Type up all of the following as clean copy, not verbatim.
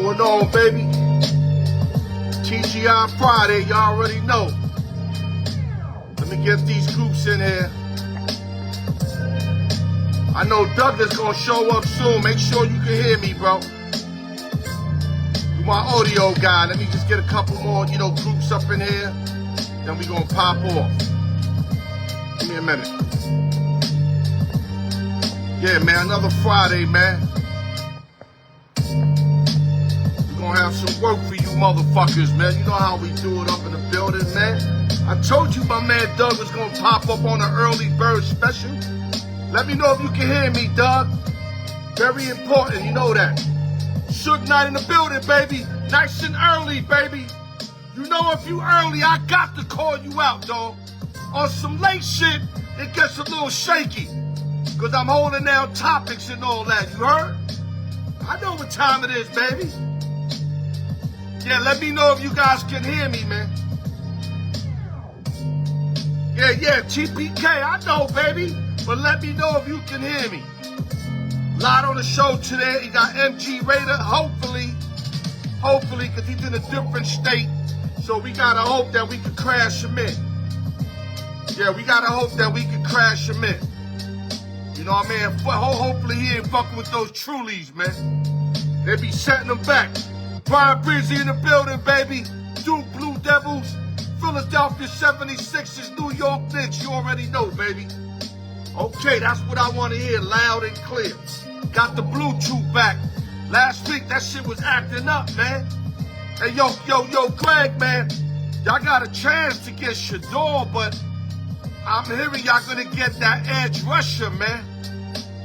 going on, baby? TGI Friday, y'all already know. Let me get these groups in here. I know Doug is gonna show up soon. Make sure you can hear me, bro. You my audio guy. Let me just get a couple more, groups up in here. Then we gonna pop off. Give me a minute. Yeah, man, another Friday, man. We're gonna have some work for you motherfuckers, man. You know how we do it up in the building, man. I told you my man Doug was gonna pop up on an early bird special. Let me know if you can hear me, Doug. Very important, you know that. Suge Knight in the building, baby. Nice and early, baby. You know if you early, I got to call you out, dog. On some late shit, it gets a little shaky. Because I'm holding down topics and all that, you heard? I know what time it is, baby. Yeah, let me know if you guys can hear me, man. Yeah, TPK, I know, baby. But let me know if you can hear me. Lot on the show today. You got MG Raider, hopefully, because he's in a different state. So we gotta hope that we can crash him in. Yeah, we gotta hope that we can crash him in. You know what I mean? Hopefully he ain't fucking with those Trulies, man. They be setting them back. Brian Breezy in the building, baby. Duke Blue Devils, Philadelphia 76ers, New York Knicks. You already know, baby. Okay, that's what I want to hear, loud and clear. Got the Bluetooth back. Last week, that shit was acting up, man. Hey, yo, Greg, man. Y'all got a chance to get Shador, but I'm hearing y'all gonna get that edge rusher, man.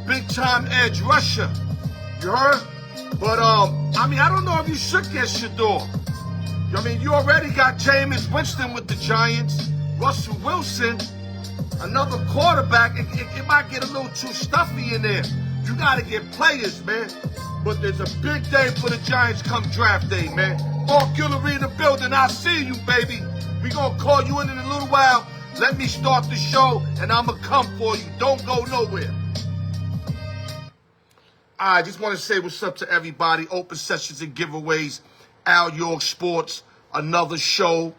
Big time edge rusher. You heard? But, I don't know if you should get Shador. You already got Jameis Winston with the Giants. Russell Wilson, another quarterback. It might get a little too stuffy in there. You gotta get players, man. But there's a big day for the Giants come draft day, man. Mark Guillory in the building. I see you, baby. We gonna call you in a little while. Let me start the show, and I'ma come for you. Don't go nowhere. I just want to say what's up to everybody. Open sessions and giveaways. Al York Sports, another show.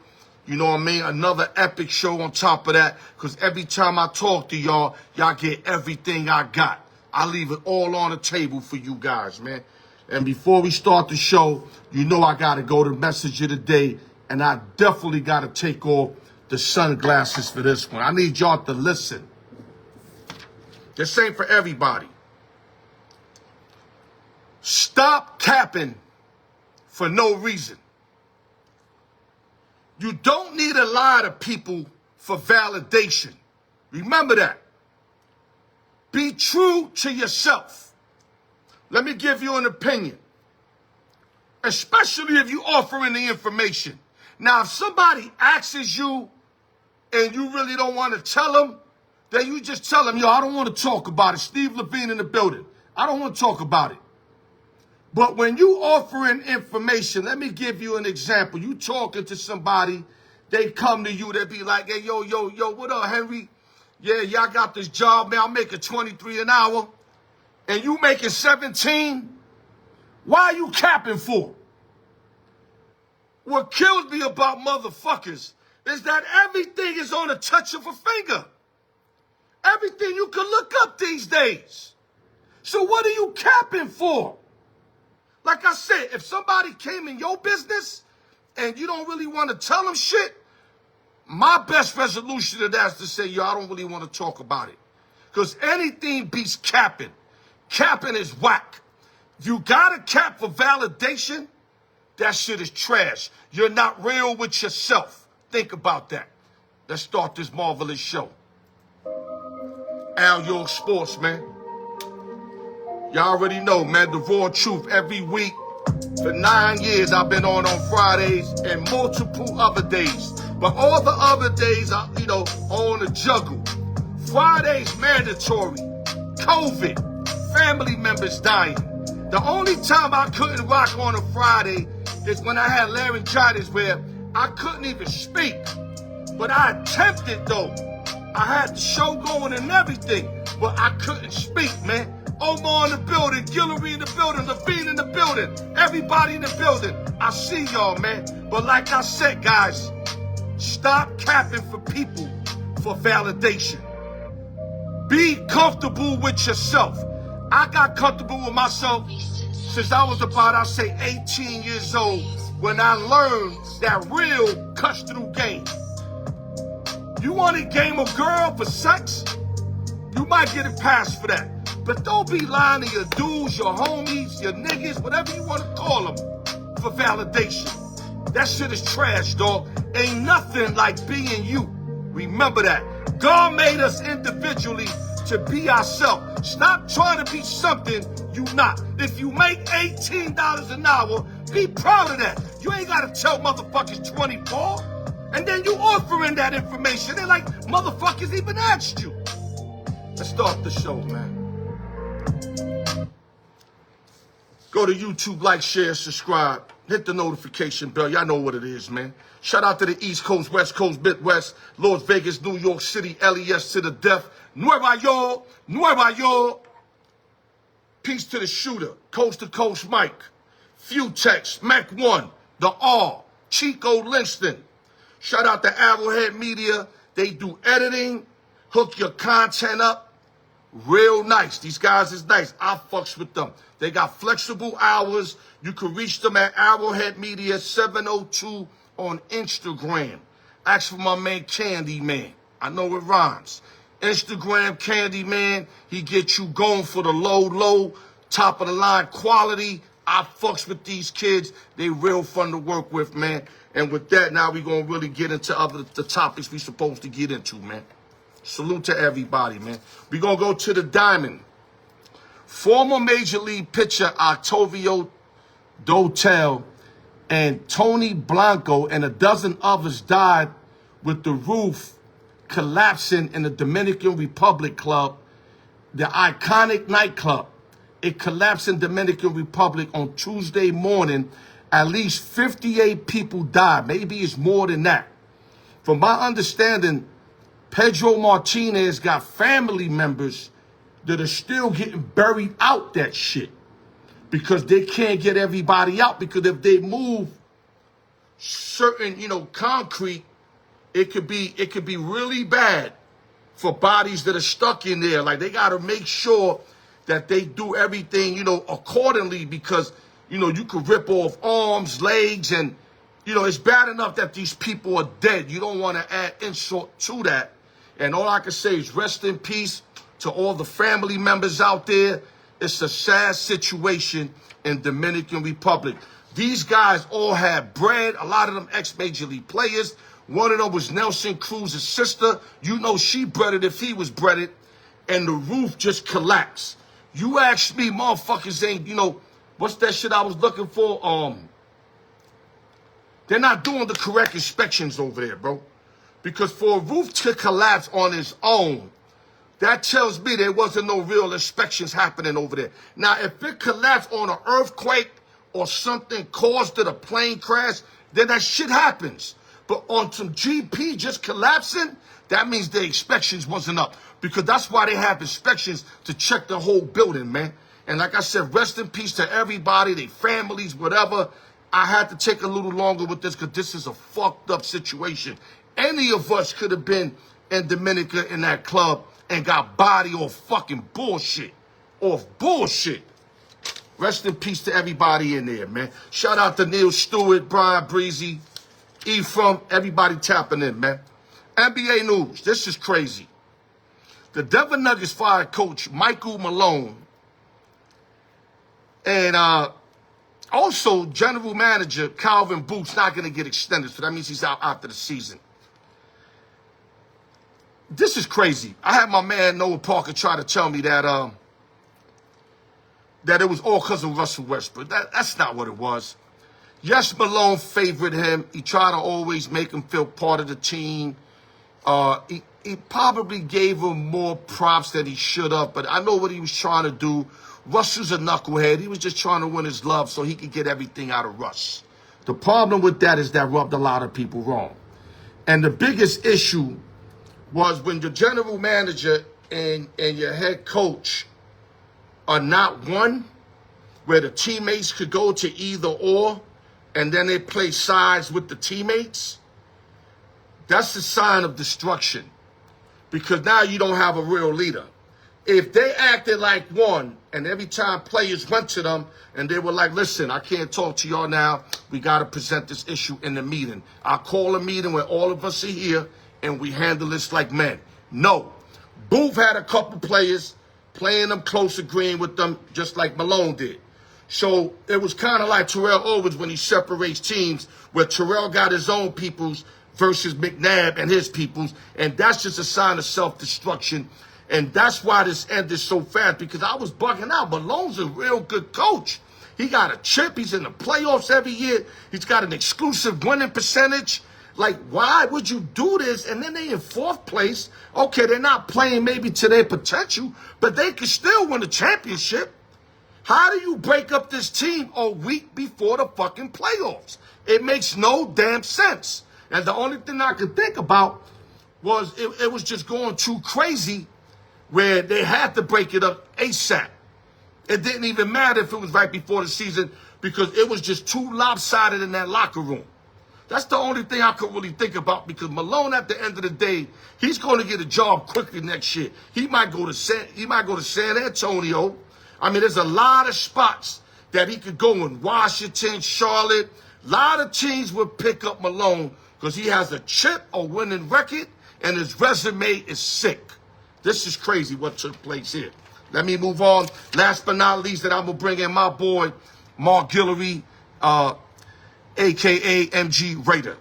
You know what I mean? Another epic show on top of that. Because every time I talk to y'all, y'all get everything I got. I leave it all on the table for you guys, man. And before we start the show, you know I got to go to message of the day. And I definitely got to take off the sunglasses for this one. I need y'all to listen. This ain't for everybody. Stop capping for no reason. You don't need to lie to people for validation. Remember that. Be true to yourself. Let me give you an opinion. Especially if you're offering the information. Now, if somebody asks you and you really don't want to tell them, then you just tell them, I don't want to talk about it. Steve Levine in the building. I don't want to talk about it. But when you offering information, let me give you an example. You talking to somebody, they come to you, they be like, hey, yo, what up, Henry? Yeah, y'all got this job, man. I'm making $23 an hour. And you making 17? Why are you capping for? What kills me about motherfuckers is that everything is on a touch of a finger. Everything you can look up these days. So what are you capping for? Like I said, if somebody came in your business and you don't really want to tell them shit, my best resolution to that is to say, I don't really want to talk about it. Because anything beats capping. Capping is whack. If you got to cap for validation, that shit is trash. You're not real with yourself. Think about that. Let's start this marvelous show. Al York Sports, man. Y'all already know, man, the raw truth every week. For 9 years, I've been on Fridays and multiple other days. But all the other days, on the juggle. Fridays mandatory. COVID. Family members dying. The only time I couldn't rock on a Friday is when I had laryngitis where I couldn't even speak. But I attempted, though. I had the show going and everything, but I couldn't speak, man. Omar in the building, Guillory in the building, Levine in the building, everybody in the building. I see y'all, man. But like I said, guys, stop capping for people for validation. Be comfortable with yourself. I got comfortable with myself since I was about, I say, 18 years old when I learned that real cuts through game. You want to game a girl for sex? You might get a pass for that. But don't be lying to your dudes, your homies, your niggas, whatever you want to call them, for validation. That shit is trash, dog. Ain't nothing like being you. Remember that. God made us individually to be ourselves. Stop trying to be something you not. If you make $18 an hour, be proud of that. You ain't got to tell motherfuckers 24. And then you offering that information. They're like, motherfuckers even asked you. Let's start the show, man. Go to YouTube, like, share, subscribe. Hit the notification bell. Y'all know what it is, man. Shout out to the East Coast, West Coast, Midwest, Las Vegas, New York City, LES to the death. Nueva York, Nueva York. Peace to the shooter, Coast to Coast Mike, Futex, Mac 1, the R, Chico Linston. Shout out to Arrowhead Media. They do editing, hook your content up. Real nice. These guys is nice. I fucks with them. They got flexible hours. You can reach them at Arrowhead Media 702 on Instagram. Ask for my man Candy Man. I know it rhymes. Instagram Candy Man. He gets you going for the low, top of the line quality. I fucks with these kids. They real fun to work with, man. And with that, now we gonna really get into the topics we supposed to get into, man. Salute to everybody, man. We gonna go to the diamond. Former Major League pitcher Octavio Dotel and Tony Blanco and a dozen others died with the roof collapsing in the Dominican Republic club, the iconic nightclub. It collapsed in Dominican Republic on Tuesday morning. At least 58 people died. Maybe it's more than that. From my understanding, Pedro Martinez got family members that are still getting buried out that shit because they can't get everybody out, because if they move certain, concrete, it could be really bad for bodies that are stuck in there. Like, they got to make sure that they do everything, accordingly, because, you could rip off arms, legs, and, it's bad enough that these people are dead. You don't want to add insult to that. And all I can say is rest in peace to all the family members out there. It's a sad situation in Dominican Republic. These guys all had bread, a lot of them ex-Major League players. One of them was Nelson Cruz's sister. She breaded if he was breaded. And the roof just collapsed. You ask me, motherfuckers ain't, what's that shit I was looking for? They're not doing the correct inspections over there, bro. Because for a roof to collapse on its own, that tells me there wasn't no real inspections happening over there. Now, if it collapsed on an earthquake or something caused it a plane crash, then that shit happens. But on some GP just collapsing, that means the inspections wasn't up. Because that's why they have inspections, to check the whole building, man. And like I said, rest in peace to everybody, their families, whatever. I had to take a little longer with this because this is a fucked up situation. Any of us could have been in Dominica in that club and got body off fucking bullshit. Off bullshit. Rest in peace to everybody in there, man. Shout out to Neil Stewart, Brian Breezy, Ephraim, everybody tapping in, man. NBA news. This is crazy. The Denver Nuggets fired coach Michael Malone. And also general manager Calvin Booth's not going to get extended. So that means he's out after the season. This is crazy. I had my man Noah Parker try to tell me that that it was all because of Russell Westbrook. That's not what it was. Yes, Malone favored him. He tried to always make him feel part of the team. He probably gave him more props than he should have, but I know what he was trying to do. Russell's a knucklehead. He was just trying to win his love so he could get everything out of Russ. The problem with that is that rubbed a lot of people wrong. And the biggest issue was when your general manager and your head coach are not one, where the teammates could go to either or, and then they play sides with the teammates, that's a sign of destruction. Because now you don't have a real leader. If they acted like one, and every time players went to them, and they were like, listen, I can't talk to y'all now. We got to present this issue in the meeting. I'll call a meeting where all of us are here, and we handle this like men. No. Booth had a couple players playing them close, agreeing with them, just like Malone did. So it was kind of like Terrell Owens when he separates teams, where Terrell got his own peoples versus McNabb and his peoples, and that's just a sign of self-destruction. And that's why this ended so fast, because I was bugging out. Malone's a real good coach. He got a chip. He's in the playoffs every year. He's got an exclusive winning percentage. Like, why would you do this? And then they in fourth place. Okay, they're not playing maybe to their potential, but they could still win a championship. How do you break up this team a week before the fucking playoffs? It makes no damn sense. And the only thing I could think about was it was just going too crazy, where they had to break it up ASAP. It didn't even matter if it was right before the season, because it was just too lopsided in that locker room. That's the only thing I could really think about, because Malone, at the end of the day, he's going to get a job quickly next year. He might go to San Antonio. I mean, there's a lot of spots that he could go in. Washington, Charlotte. A lot of teams would pick up Malone because he has a chip, a winning record, and his resume is sick. This is crazy what took place here. Let me move on. Last but not least, that I'm going to bring in my boy, Mark Guillory, a.k.a. MG Raider.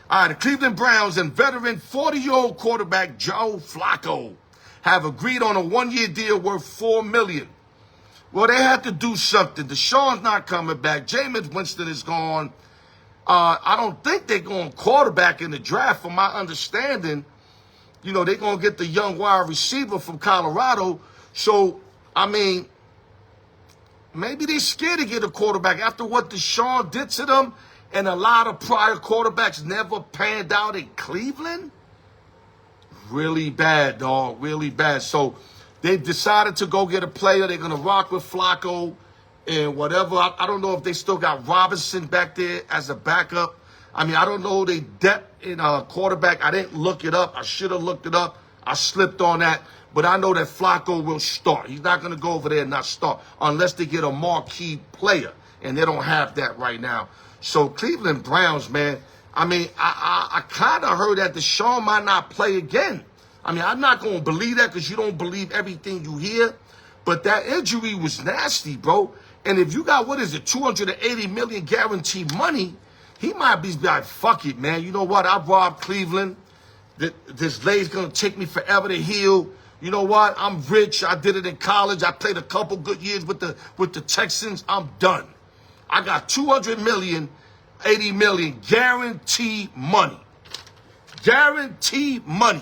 All right, the Cleveland Browns and veteran 40-year-old quarterback Joe Flacco have agreed on a one-year deal worth $4 million. Well, they had to do something. Deshaun's not coming back. Jameis Winston is gone. I don't think they're going quarterback in the draft, from my understanding. You know, they're going to get the young wide receiver from Colorado. So, I mean, maybe they're scared to get a quarterback after what Deshaun did to them, and a lot of prior quarterbacks never panned out in Cleveland. Really bad, dog. Really bad. So they've decided to go get a player. They're going to rock with Flacco and whatever. I don't know if they still got Robinson back there as a backup. I mean, I don't know they depth in quarterback. I didn't look it up. I should have looked it up. I slipped on that. But I know that Flacco will start. He's not going to go over there and not start unless they get a marquee player. And they don't have that right now. So Cleveland Browns, man, I mean, I kind of heard that Deshaun might not play again. I mean, I'm not going to believe that, because you don't believe everything you hear. But that injury was nasty, bro. And if you got, what is it, $280 million guaranteed money, he might be like, fuck it, man. You know what? I've robbed Cleveland. This leg's going to take me forever to heal. You know what? I'm rich. I did it in college. I played a couple good years with the Texans. I'm done. I got $200 million, $80 million guaranteed money. Guaranteed money.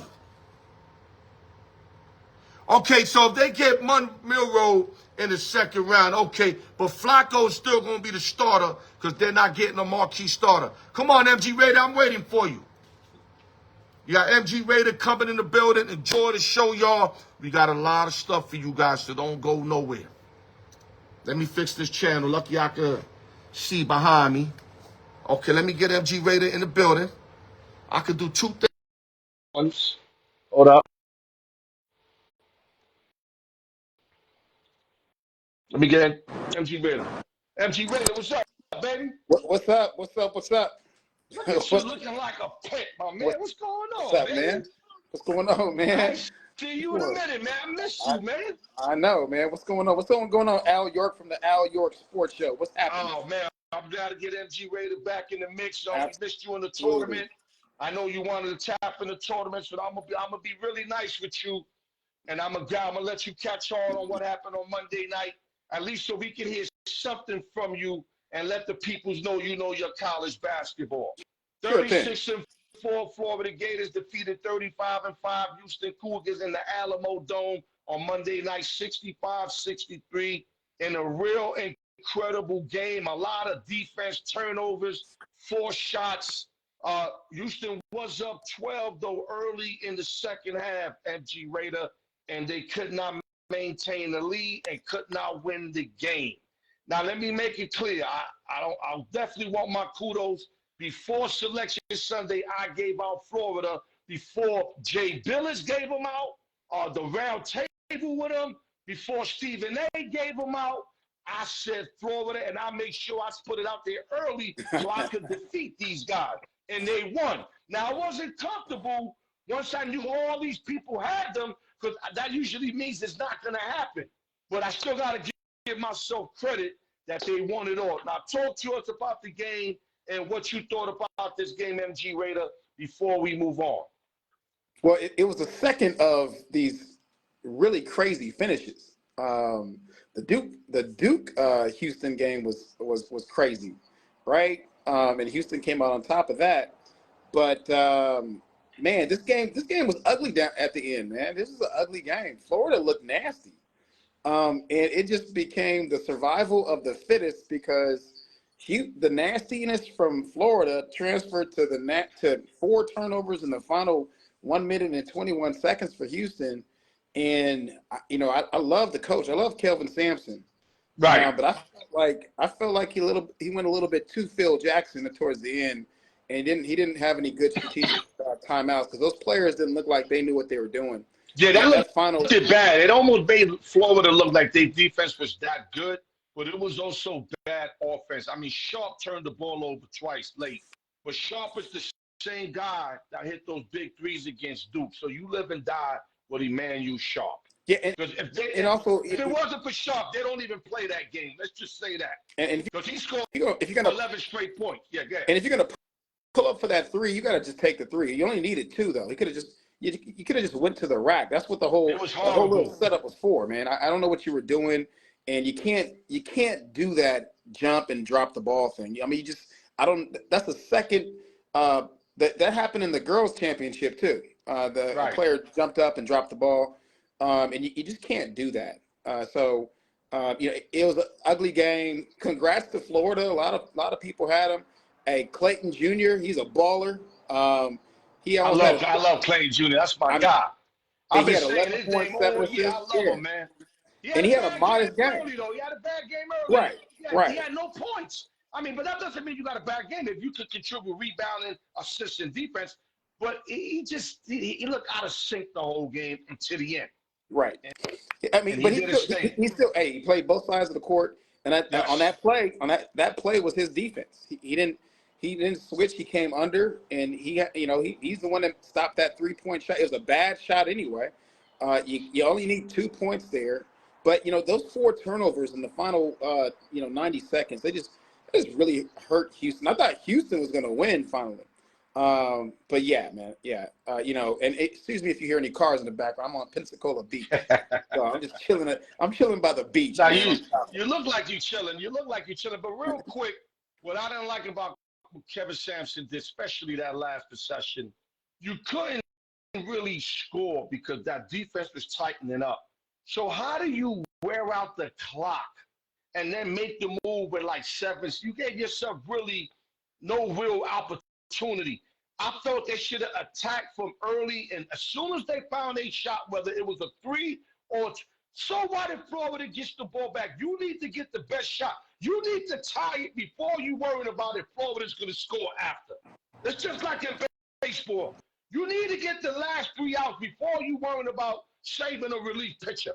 Okay, so if they get Milroe in the second round, okay, but Flacco's still going to be the starter because they're not getting a marquee starter. Come on, MG Raider, I'm waiting for you. You got MG Raider coming in the building. Enjoy the show, y'all. We got a lot of stuff for you guys, so don't go nowhere. Let me fix this channel. Lucky I could see behind me. Okay, let me get MG Raider in the building. I could do two things. Hold up. Let me get MG Raider. MG Raider, what's up, baby? What's up? What's up? What's up? Look at you looking like a pet, my man. What's going on, what's up, man? What's going on, man? I see you in a minute, man. I miss you, man. I know, man. What's going on? What's going on, Al York from the Al York Sports Show? What's happening? Oh, man. I'm glad to get MG Raider back in the mix. So we missed you in the tournament. I know you wanted to tap in the tournaments, but I'm gonna be really nice with you, and I'm gonna let you catch on what happened on Monday night, at least so we can hear something from you and let the peoples know you know your college basketball. 36-4 Florida Gators defeated 35-5 Houston Cougars in the Alamo Dome on Monday night, 65-63, in a real incredible game. A lot of defense, turnovers, 4 shots. Houston was up 12, though, early in the second half, MG Raider, and they could not maintain the lead and could not win the game. Now, let me make it clear. I definitely want my kudos. Before Selection Sunday, I gave out Florida. Before Jay Billis gave them out, the round table with them, before Stephen A gave them out, I said Florida, and I make sure I put it out there early so I could defeat these guys. And they won. Now, I wasn't comfortable once I knew all these people had them, because that usually means it's not going to happen. But I still got to give myself credit that they won it all. Now, talk to us about the game and what you thought about this game, MG Raider, before we move on. Well, it was the second of these really crazy finishes. The Duke Houston game was crazy, right? And Houston came out on top of that. But man, this game was ugly down at the end, man. This was an ugly game. Florida looked nasty. And it just became the survival of the fittest because the nastiness from Florida transferred to 4 turnovers in the final 1 minute and 21 seconds for Houston. And I love the coach. I love Kelvin Sampson. Right. But I felt like he went a little bit too Phil Jackson towards the end, and he didn't have any good strategic timeouts because those players didn't look like they knew what they were doing. Yeah, that looked bad. It almost made Florida look like their defense was that good, but it was also bad offense. I mean, Sharp turned the ball over twice late, but Sharp is the same guy that hit those big threes against Duke. So you live and die with Emmanuel Sharp. Yeah, because if it wasn't for Sharp, they don't even play that game. Let's just say that. And because he scored if you're gonna 11 straight points. Yeah, go ahead. And if you're gonna pull up for that 3, you gotta just take the 3. You only needed 2 though. He could have just you could have just went to the rack. That's what the whole little setup was for, man. I don't know what you were doing, and you can't do that jump and drop the ball thing. I mean, That's the second. That happened in the girls' championship too. The player jumped up and dropped the ball, and you just can't do that. It was an ugly game. Congrats to Florida. A lot of people had him. Hey, Clayton Jr. He's a baller. I love Clayton Jr. That's my guy. I've been saying his name all year. I love him, man. He had a modest game. He had a bad game early. Right. He had no points. I mean, but that doesn't mean you got a bad game if you could contribute rebounding, assists, and defense. But he looked out of sync the whole game until the end. Right. I mean, but he played both sides of the court, and on that play was his defense. He didn't switch. He came under, and he's the one that stopped that 3-point shot. It was a bad shot anyway. You only need 2 points there, but those 4 turnovers in the final 90 seconds, they just really hurt Houston. I thought Houston was going to win finally. But yeah, man, yeah. And excuse me if you hear any cars in the background. I'm on Pensacola Beach. So I'm just chilling. I'm chilling by the beach. Now you look like you're chilling. But real quick, what I didn't like about Kevin Sampson did, especially that last possession, you couldn't really score because that defense was tightening up. So how do you wear out the clock and then make the move with like 7? You gave yourself really no real opportunity. I thought they should have attacked from early, and as soon as they found a shot, whether it was a 3 or so what if Florida gets the ball back? You need to get the best shot. You need to tie it before you worry about if Florida's going to score after. It's just like in baseball. You need to get the last 3 outs before you worry about saving a relief pitcher.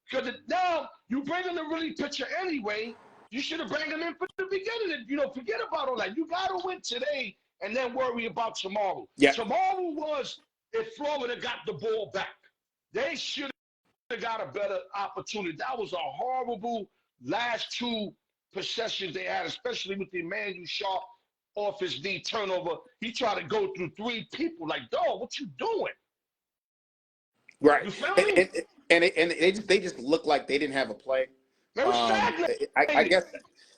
Because now you bring in the relief pitcher anyway. You should have brought him in from the beginning. Forget about all that. You got to win today and then worry about tomorrow. Yeah. Tomorrow was if Florida got the ball back. They should have got a better opportunity. That was a horrible last 2 possessions they had, especially with the Emmanuel Sharp off his knee turnover. He tried to go through 3 people like, dog, what you doing? Right. You feel me? And they just looked like they didn't have a play. They were stagnating. I guess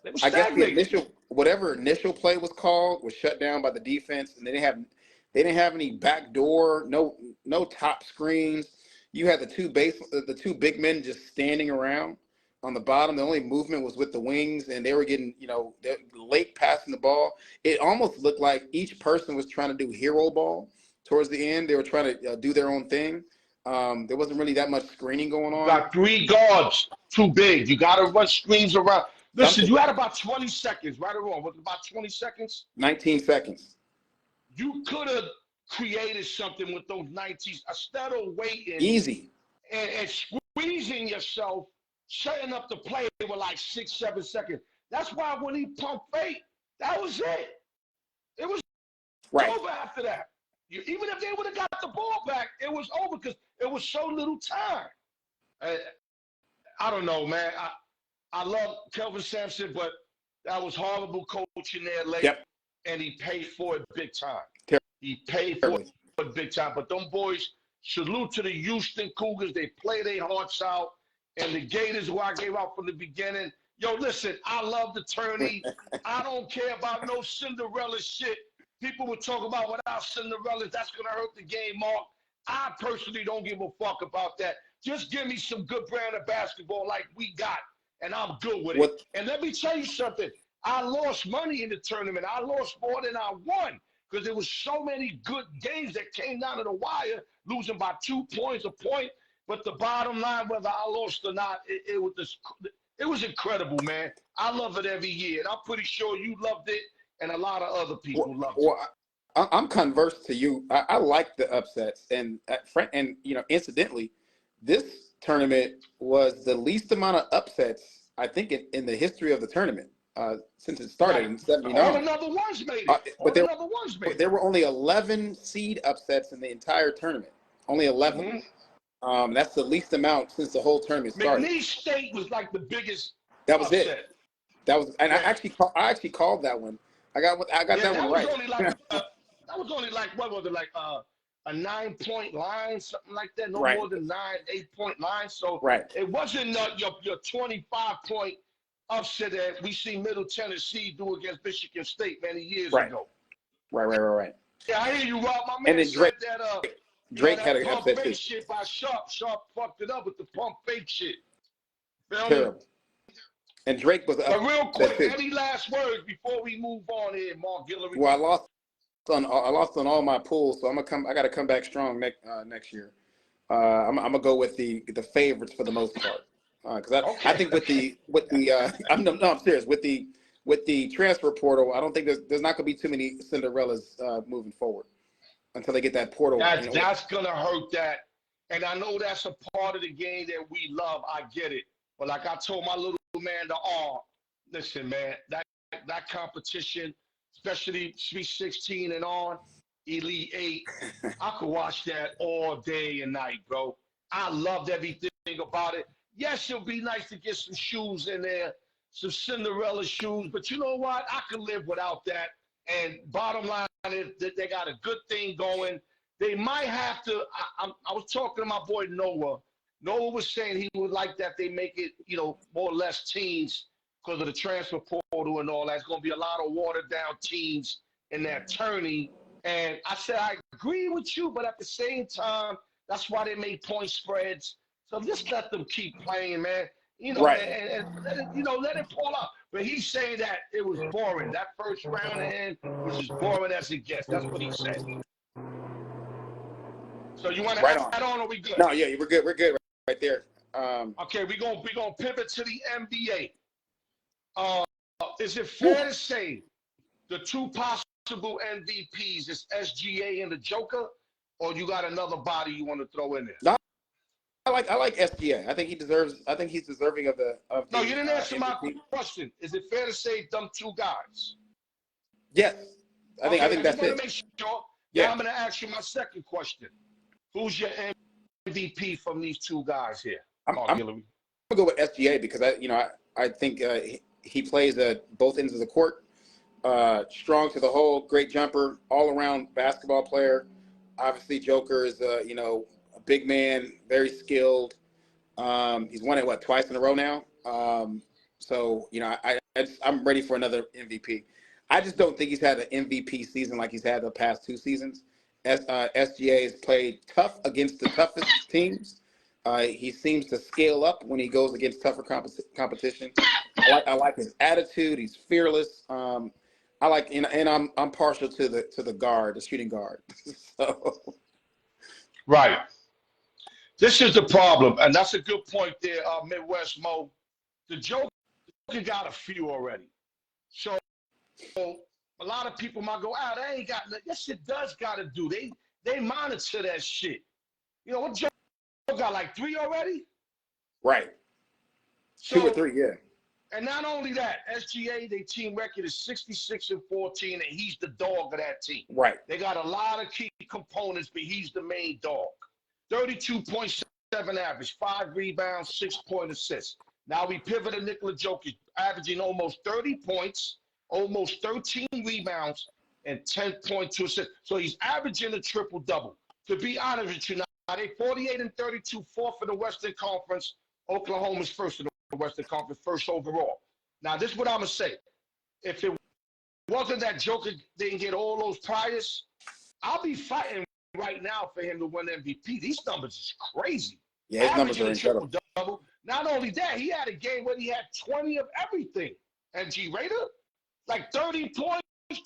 the initial play was called was shut down by the defense, and they didn't have any backdoor, no top screens. You had the two big men just standing around on the bottom. The only movement was with the wings, and they were getting late passing the ball. It almost looked like each person was trying to do hero ball towards the end. They were trying to do their own thing. There wasn't really that much screening going You on. got 3 guards, too big. You got to run screens around. Listen, Something. you had about 20 seconds, right or wrong? Was it about 20 seconds? 19 seconds. You could have created something with those 19s instead of waiting Easy. and squeezing yourself, setting up the play with like 6, 7 seconds. That's why when he pumped fake, that was it. It was Right. over after that. Even if they would have got the ball back, it was over because it was so little time. I don't know, man. I love Kelvin Sampson, but that was horrible coaching there late, Yep. and he paid for it big time. Terribly. He paid for it big time. But them boys, salute to the Houston Cougars. They play their hearts out. And the Gators, who I gave out from the beginning. Yo, listen, I love the tourney. I don't care about no Cinderella shit. People would talk about without Cinderella, that's going to hurt the game, Mark. I personally don't give a fuck about that. Just give me some good brand of basketball like we got, and I'm good with it. And let me tell you something. I lost money in the tournament. I lost more than I won because there was so many good games that came down to the wire, losing by 2 points, a point. But the bottom line, whether I lost or not, it was incredible, man. I love it every year, and I'm pretty sure you loved it, and a lot of other people loved it. I'm converse to you. I like the upsets, and incidentally, this tournament was the least amount of upsets I think in the history of the tournament since it started in '79. All another ones made it. There were only 11 seed upsets in the entire tournament. Only 11. Mm-hmm. That's the least amount since the whole tournament started. McNeese State was like the biggest. That was upset. It. That was, and yeah. I actually called that one. I got that one right. That was only like what was it like a 9-point line, something like that. No right. more than 8-point line. So right. It wasn't your 25-point upset that we see Middle Tennessee do against Michigan State many years ago. Right. Yeah, I hear you, Rob. My man said that. Drake had an upset fake shit by Sharp. Sharp fucked it up with the pump fake shit. Terrible. And Drake was. But real quick, any last words before we move on here, Mark Guillory? Well, I lost on all my pools, so I got to come back strong next year. I'm gonna go with the favorites for the most part, because I think I'm serious with the transfer portal. I don't think there's not gonna be too many Cinderellas moving forward until they get that portal. That's gonna hurt that, and I know that's a part of the game that we love. I get it, but like I told my little man, listen, man, that competition, especially Sweet 16 and on, Elite 8, I could watch that all day and night, bro. I loved everything about it. Yes, it'll be nice to get some shoes in there, some Cinderella shoes, but you know what? I could live without that. And bottom line is that they got a good thing going. They might have to. I was talking to my boy Noah. Noah was saying he would like that they make it, more or less teams because of the transfer portal and all that. It's going to be a lot of watered down teams in that tourney. And I said, I agree with you, but at the same time, that's why they make point spreads. So just let them keep playing, man. Right. And let it pull out. But he's saying that it was boring. That first round in was as boring as it gets. That's what he said. So you want to add on, or we good? No, yeah, we're good. We're good right there. Okay, we're gonna pivot to the NBA. Is it fair to say the two possible MVPs is SGA and the Joker, or you got another body you want to throw in there? No, I like SGA. I think he's deserving of the. No, you didn't answer my question. Is it fair to say them two guys? Yes, I think that's it. Make sure. Yeah. Now I'm gonna ask you my second question. Who's your MVP from these two guys here? I'm gonna go with SGA because I think he plays at both ends of the court. Strong to the hole, great jumper, all around basketball player. Obviously, Joker is a big man, very skilled. He's won it twice in a row now. So I'm ready for another MVP. I just don't think he's had an MVP season like he's had the past two seasons. SGA has played tough against the toughest teams. He seems to scale up when he goes against tougher competition. I like his attitude. He's fearless. I'm partial to the guard, the shooting guard. So. Right. This is the problem, and that's a good point there, Midwest Mo. The Joker got a few already. So a lot of people might go, they ain't got that shit does gotta do. They monitor that shit. You know what Joe got like 3 already? Right. So, 2 or 3, yeah. And not only that, SGA, their team record is 66-14, and he's the dog of that team. Right. They got a lot of key components, but he's the main dog. 32.7 average, 5 rebounds, 6-point assists. Now we pivot to Nikola Jokic, averaging almost 30 points, almost 13 rebounds, and 10.2 assists. So he's averaging a triple-double. To be honest with you, now they 48-32, fourth in the Western Conference. Oklahoma's first in the Western Conference, first overall. Now, this is what I'm going to say. If it wasn't that Joker didn't get all those priors, I'll be fighting right now for him to win MVP. These numbers is crazy. Yeah, his numbers are incredible. Triple-double. Not only that, he had a game where he had 20 of everything. And G-Rater, like 30 points,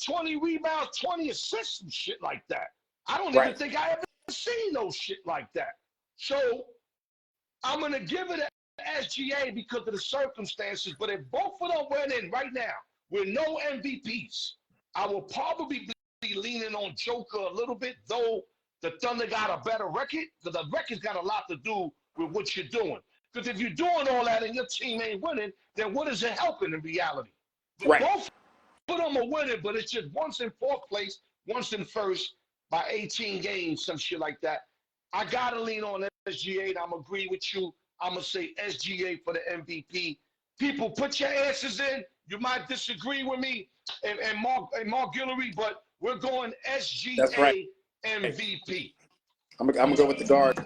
20 rebounds, 20 assists and shit like that. I don't even think I ever seen no shit like that. So I'm going to give it a SGA because of the circumstances, but if both of them went in right now with no MVPs, I will probably be leaning on Joker a little bit, though the Thunder got a better record, because the record's got a lot to do with what you're doing. Because if you're doing all that and your team ain't winning, then what is it helping in reality? Right. Both of them are winning, but it's just once in fourth place, once in first by 18 games, some shit like that. I got to lean on SGA, and I'm agree with you. I'm going to say SGA for the MVP. People, put your answers in. You might disagree with me and Mark Guillory, but we're going SGA. That's right. MVP. I'm going to go with the guard.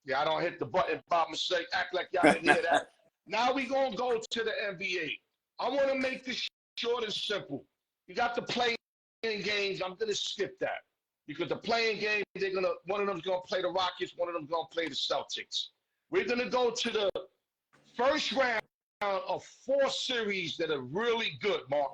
Yeah, I don't hit the button by mistake. Act like y'all didn't hear that. Now we going to go to the NBA. I want to make this short and simple. You got the playing games. I'm going to skip that. Because the playing game, one of them's gonna play the Rockets, one of them's gonna play the Celtics. We're gonna go to the first round of 4 series that are really good, Mark.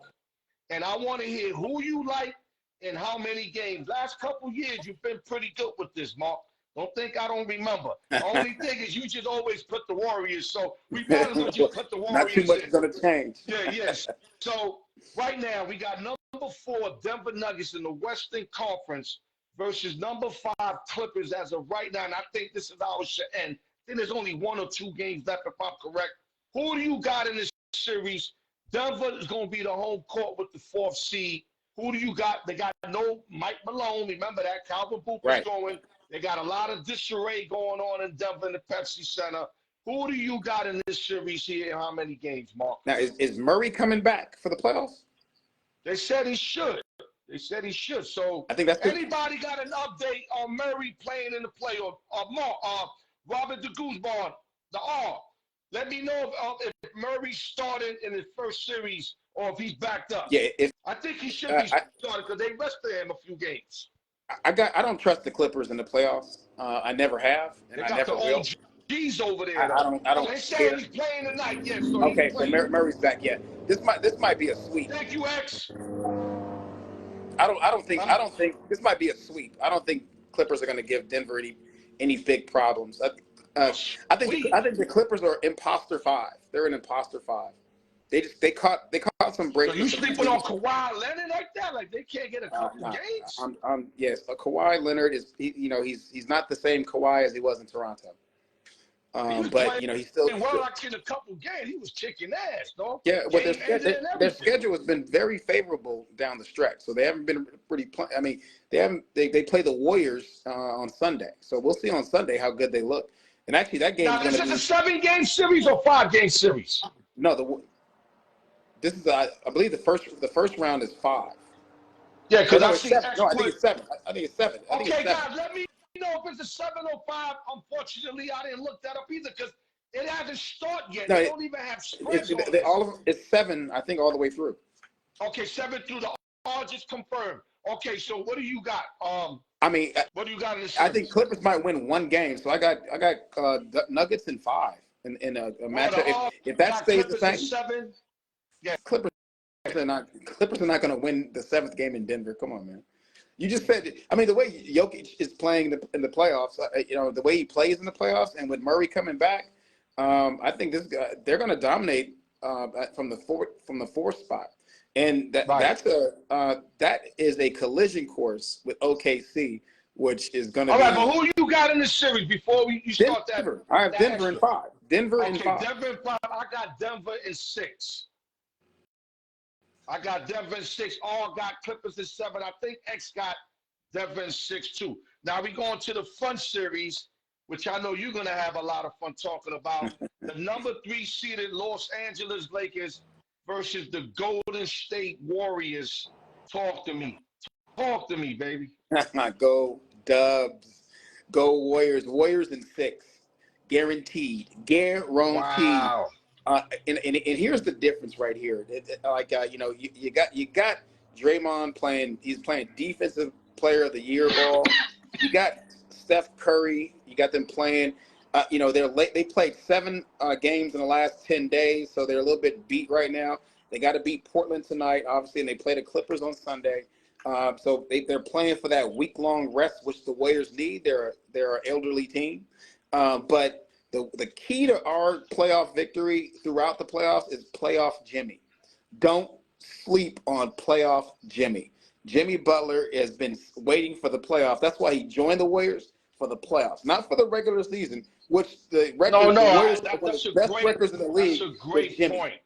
And I want to hear who you like and how many games. Last couple years, you've been pretty good with this, Mark. Don't think I don't remember. The only thing is you just always put the Warriors, so we might as well just put the Warriors Not too much is gonna change. Yeah, yes. So right now we got number 4 Denver Nuggets in the Western Conference versus number 5 Clippers as of right now. And I think this is how it should end. Then there's only 1 or 2 games left if I'm correct. Who do you got in this series? Denver is going to be the home court with the 4th seed. Who do you got? They got no Mike Malone. Remember that. Calvin Booker's going. They got a lot of disarray going on in Denver in the Pepsi Center. Who do you got in this series here and how many games, Mark? Now, is Murray coming back for the playoffs? They said he should. They said he should. So I think that's anybody got an update on Murray playing in the playoff? Robert the Gooseborn, the R. Let me know if Murray started in his first series or if he's backed up. Yeah, I think he should be started because they rested him a few games. I don't trust the Clippers in the playoffs. I never have, and I never will. G's over there. I don't. They say he's playing tonight. Yes. So okay, so Murray's back. Yeah, this might be a sweep. Thank you, X. I don't think this might be a sweep. I don't think Clippers are going to give Denver any big problems. I think the Clippers are imposter 5. They're an imposter 5. They caught some breaks. So you sleeping on Kawhi Leonard like that? Like they can't get a couple games? Yes, Kawhi Leonard is he's not the same Kawhi as he was in Toronto. But he's still like in a couple games. He was kicking ass, though. Yeah, but their schedule has been very favorable down the stretch, so they haven't been pretty. I mean, they play the Warriors on Sunday, so we'll see on Sunday how good they look. And actually, that game is going to be a 7-game series or 5-game series. No, this is I believe the first round is 5. Yeah, because I think it's 7. I think it's 7. Okay, guys, let me know if it's a 7 or 5. Unfortunately, I didn't look that up either because it hasn't started yet. No, they don't even have spreads. It's 7, I think, all the way through. Okay, 7 through the all just confirmed. Okay, so what do you got? What do you got in this series? I think Clippers might win 1 game, so I got Nuggets in 5 in a matchup. If that stays the same, 7. Yeah, Clippers are not going to win the 7th game in Denver. Come on, man. You just said, I mean, the way Jokic is playing in the playoffs, the way he plays in the playoffs, and with Murray coming back, I think they're going to dominate from the fourth spot, and Right. that is a collision course with OKC, which is going to All right, but be who you got in the series before you start that? Denver. I have Denver in extra? 5. Denver in Okay, 5. Denver in 5. I got Denver in 6. I got Denver in 6. All got Clippers in 7. I think X got Denver in 6 too. Now we going to the fun series, which I know you're gonna have a lot of fun talking about. The number 3 seeded Los Angeles Lakers versus the Golden State Warriors. Talk to me. Talk to me, baby. Go Dubs. Go Warriors. Warriors in 6. Guaranteed. Wow. And here's the difference right here. You got Draymond playing. He's playing defensive player of the year ball. You got Steph Curry. You got them playing. They're late. They played 7 games in the last 10 days, so they're a little bit beat right now. They got to beat Portland tonight, obviously, and they play the Clippers on Sunday. So they're playing for that week-long rest, which the Warriors need. They're an elderly team, but the key to our playoff victory throughout the playoffs is playoff Jimmy. Don't sleep on playoff Jimmy. Jimmy Butler has been waiting for the playoffs. That's why he joined the Warriors, for the playoffs, not for the regular season, which the Warriors are one of the best records in the league. That's a great point.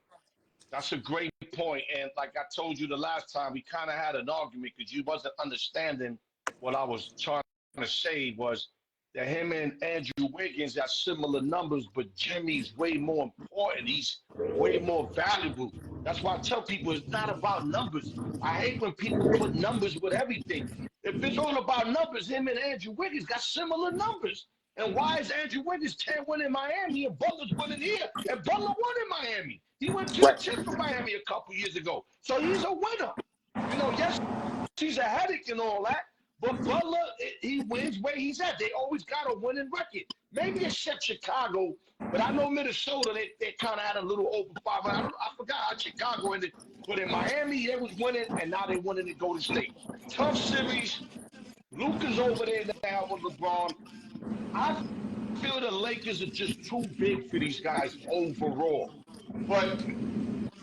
That's a great point. And like I told you the last time, we kind of had an argument because you wasn't understanding what I was trying to say was that him and Andrew Wiggins got similar numbers, but Jimmy's way more important. He's way more valuable. That's why I tell people it's not about numbers. I hate when people put numbers with everything. If it's all about numbers, him and Andrew Wiggins got similar numbers. And why is Andrew Wiggins 10 winning in Miami and Butler's winning here? And Butler won in Miami. He went to the tip for Miami a couple years ago. So he's a winner. Yes, he's a headache and all that. But Butler, he wins where he's at. They always got a winning record. Maybe except Chicago, but I know Minnesota, they kind of had a little over 500. I forgot how Chicago ended. But in Miami, they was winning, and now they winning at Golden State. Tough series. Luka's over there now with LeBron. I feel the Lakers are just too big for these guys overall. But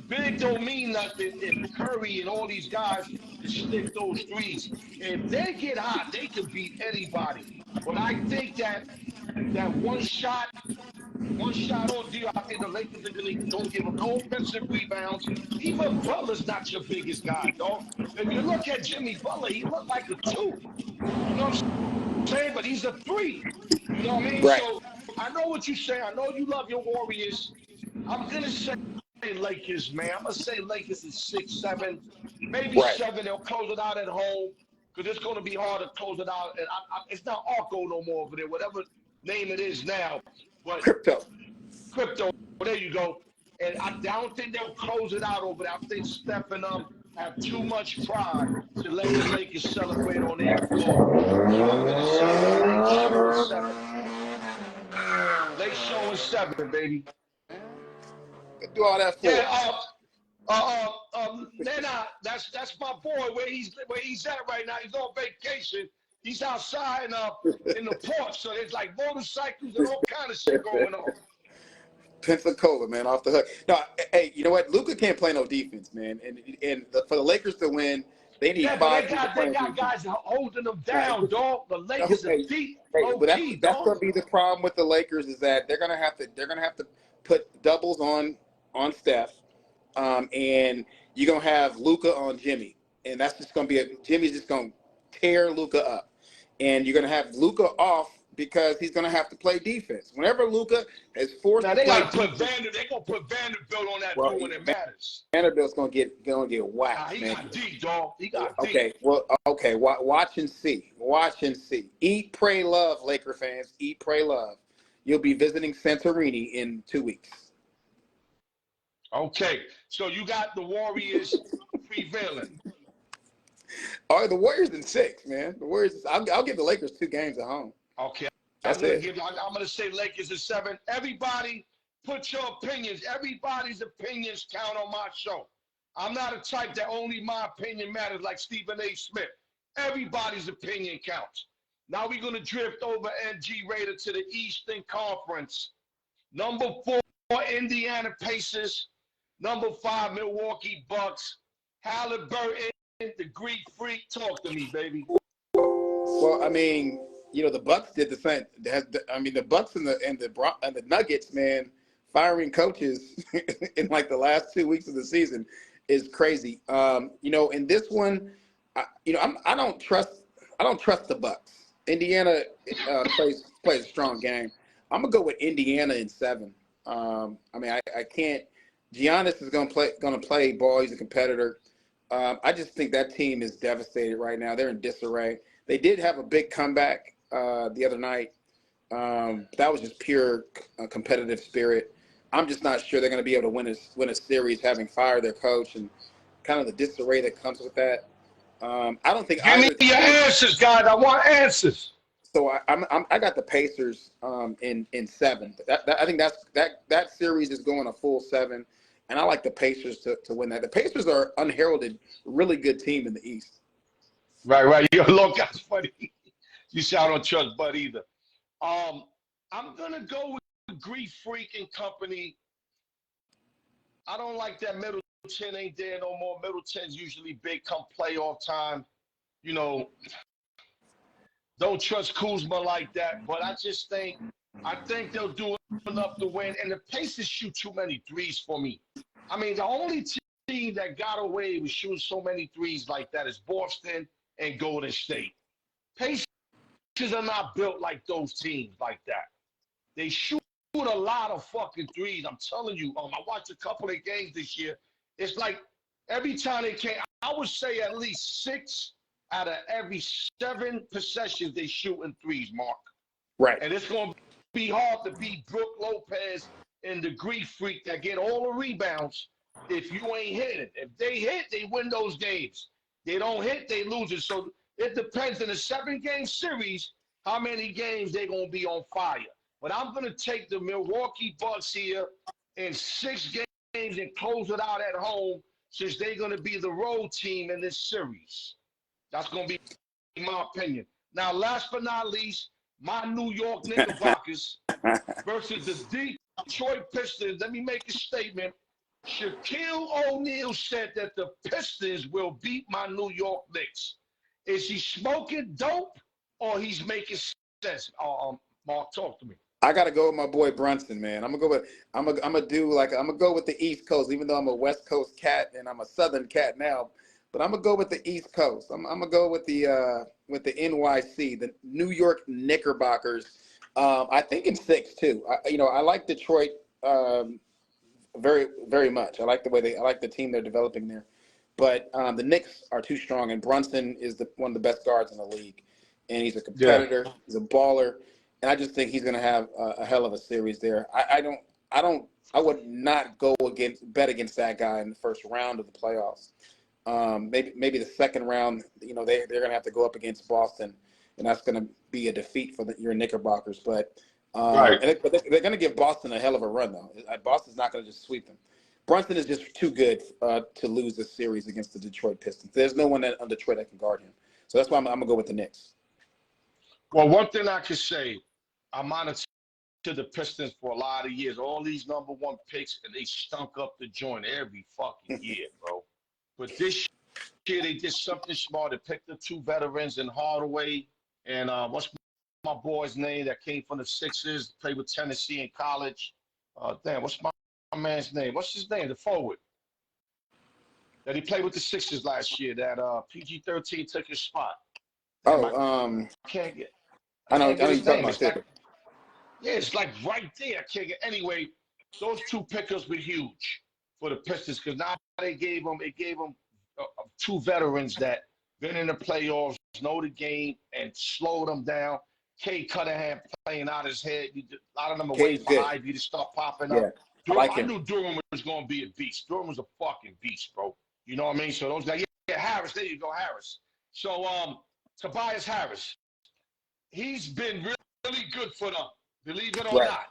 big don't mean nothing if Curry and all these guys can stick those threes. If they get hot, they can beat anybody. But I think that one shot on deal, I think the Lakers are going to don't give them no offensive rebounds. Even Butler's not your biggest guy, dog. If you look at Jimmy Butler, he looked like a 2. You know what I'm saying? But he's a 3. You know what I mean? Right. So I know what you say. I know you love your Warriors. I'm going to say Lakers, man. I'm going to say Lakers is 6, 7, maybe 7. They'll close it out at home because it's going to be hard to close it out. And it's not Arco no more over there, whatever name it is now. But Crypto. There you go. And I don't think they'll close it out over there. I think Steph and have too much pride to let the Lakers celebrate on their floor. So I'm going to say late show 7. Late show 7, baby. Do all that for. Yeah, that's my boy. Where he's at right now. He's on vacation. He's outside in the porch. So there's like motorcycles and all kind of shit going on. Pensacola, man, off the hook. No, hey, you know what? Luka can't play no defense, man. And for the Lakers to win, they need 5 people playing they got guys holding them down, dog. The Lakers are deep. But that's going to be the problem with the Lakers is that they're going to have to put doubles on Steph, and you're going to have Luka on Jimmy, and that's just going to be Jimmy's just going to tear Luka up, and you're going to have Luka off because he's going to have to play defense. Whenever Luka is forced to play defense, they're going to put Vanderbilt on that dude when it matters. Vanderbilt's going to get whacked, he got deep, dog. He got deep. Okay. Watch and see. Watch and see. Eat, pray, love, Laker fans. Eat, pray, love. You'll be visiting Santorini in 2 weeks. Okay. So you got the Warriors prevailing. All right, the Warriors in 6, man. The Warriors. I'll give the Lakers 2 games at home. Okay. I'm going to say Lakers is 7. Everybody put your opinions. Everybody's opinions count on my show. I'm not a type that only my opinion matters like Stephen A. Smith. Everybody's opinion counts. Now we're going to drift over MG Raider to the Eastern Conference. Number 4, Indiana Pacers. Number 5, Milwaukee Bucks. Halliburton, the Greek Freak. Talk to me, baby. Well, I mean, the Bucks did the same. I mean, the Bucks and the Nuggets, man, firing coaches in like the last 2 weeks of the season is crazy. In this one, I don't trust the Bucks. Indiana plays a strong game. I'm gonna go with Indiana in 7. I mean, I can't. Giannis is gonna play ball. He's a competitor. I just think that team is devastated right now. They're in disarray. They did have a big comeback the other night. That was just pure competitive spirit. I'm just not sure they're going to be able to win a series, having fired their coach and kind of the disarray that comes with that. I don't think Give me either. your answers, guys. I want answers. So I got the Pacers in 7. I think that series is going a full 7, and I like the Pacers to win that. The Pacers are unheralded, really good team in the East. Right. Your look, that's funny. You say I don't trust Bud either. I'm gonna go with Greek Freak and company. I don't like that Middleton ain't there no more. Middleton's usually big come playoff time. Don't trust Kuzma like that. But I think they'll do enough to win. And the Pacers shoot too many threes for me. I mean, the only team that got away with shooting so many threes like that is Boston and Golden State. Pacers are not built like those teams like that. They shoot a lot of fucking threes. I'm telling you, I watched a couple of games this year. It's like every time they came, I would say at least 6 out of every 7 possessions they shoot in threes, Mark. Right. And it's going to be hard to beat Brook Lopez and the Greek Freak that get all the rebounds if you ain't hitting. If they hit, they win those games. They don't hit, they lose it. So it depends in a 7-game series how many games they're going to be on fire. But I'm going to take the Milwaukee Bucks here in 6 games and close it out at home since they're going to be the road team in this series. That's going to be my opinion. Now, last but not least, my New York Knickerbockers versus the Detroit Pistons. Let me make a statement. Shaquille O'Neal said that the Pistons will beat my New York Knicks. Is he smoking dope or he's making sense? Mark, talk to me. I gotta go with my boy Brunson, man. I'm gonna go with the East Coast, even though I'm a West Coast cat and I'm a Southern cat now. But I'm gonna go with the East Coast. I'm gonna go with the NYC, the New York Knickerbockers. I think in 6 too. I like Detroit very, very much. I like the team they're developing there. But the Knicks are too strong, and Brunson is one of the best guards in the league, and he's a competitor. Yeah. He's a baller, and I just think he's going to have a hell of a series there. I would not bet against that guy in the first round of the playoffs. Maybe the second round. They're going to have to go up against Boston, and that's going to be a defeat for your Knickerbockers. But right. But they're going to give Boston a hell of a run, though. Boston's not going to just sweep them. Brunson is just too good to lose this series against the Detroit Pistons. There's no one on Detroit that can guard him. So that's why I'm going to go with the Knicks. Well, one thing I can say, I'm honest to the Pistons for a lot of years. All these number 1 picks, and they stunk up the joint every fucking year, bro. But this year, they did something smart. They picked the 2 veterans in Hardaway and what's my boy's name that came from the Sixers, played with Tennessee in college. What's my man's name? What's his name? The forward that he played with the Sixers last year. That PG-13 took his spot. I can't get. I know you're talking about. Yeah, it's like right there. I can't get. Anyway, those 2 pickers were huge for the Pistons because now it gave them 2 veterans that been in the playoffs, know the game, and slow them down. Kay Cunningham playing out his head. A lot of them are waiting for Ivy to start popping up. I knew Durham was going to be a beast. Durham was a fucking beast, bro. You know what I mean? So those guys, Harris. There you go, Harris. So Tobias Harris, he's been really good for them, believe it or not.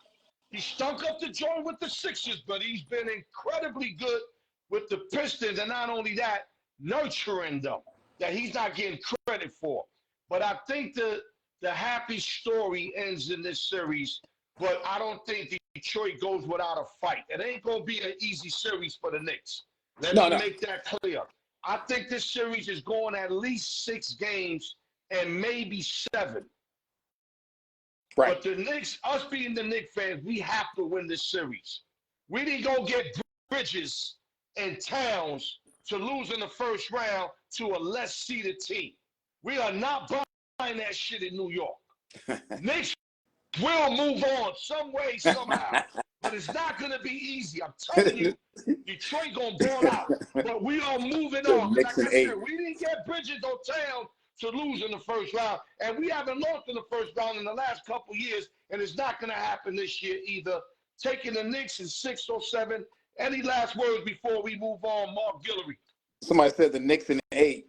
He stunk up the joint with the Sixers, but he's been incredibly good with the Pistons, and not only that, nurturing them. that he's not getting credit for. But I think the happy story ends in this series, but I don't think Detroit goes without a fight. It ain't going to be an easy series for the Knicks. Let me make that clear. I think this series is going at least 6 games and maybe 7. Right. But the Knicks, us being the Knicks fans, we have to win this series. We didn't go get Bridges and Towns to lose in the first round to a less seeded team. We are not buying that shit in New York. Knicks will move on some way, somehow. But it's not going to be easy. I'm telling you, Detroit going to ball out. But we are moving on. Like I said, we didn't get Bridges or Towns to lose in the first round. And we haven't lost in the first round in the last couple years. And it's not going to happen this year either. Taking the Knicks in 6 or 7. Any last words before we move on, Mark Guillory? Somebody said the Knicks in 8.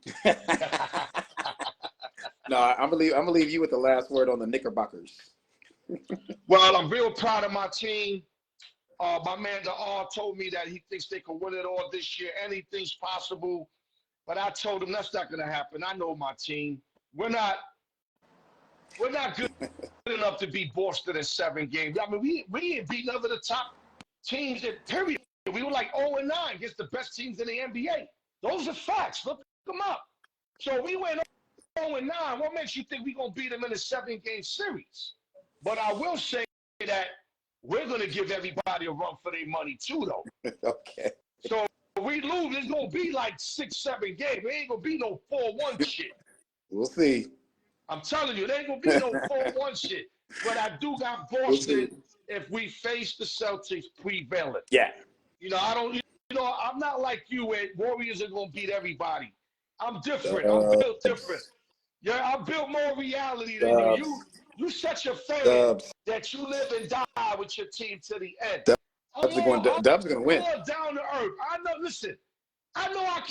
No, I'm gonna leave you with the last word on the Knickerbockers. Well, I'm real proud of my team. My man, the R, told me that he thinks they can win it all this year. Anything's possible. But I told him that's not going to happen. I know my team. We're not good enough to beat Boston in 7 games. I mean, we ain't beat none of the top teams in period. We were like 0-9 against the best teams in the NBA. Those are facts. Look them up. So we went 0-9. What makes you think we're going to beat them in a 7-game series? But I will say that we're going to give everybody a run for their money too, though. Okay. So if we lose, it's going to be like 6-7 games. It ain't going to be no 4-1 shit. We'll see. I'm telling you, there ain't going to be no 4-1 shit. But I do got Boston if we face the Celtics prevalent. Yeah. I'm not like you where Warriors are going to beat everybody. I'm different. I'm built different. Yeah, I'm built more reality than you. You such a fan that you live and die with your team to the end. Dubs are going to win. I'm down to earth. I know, listen, I know I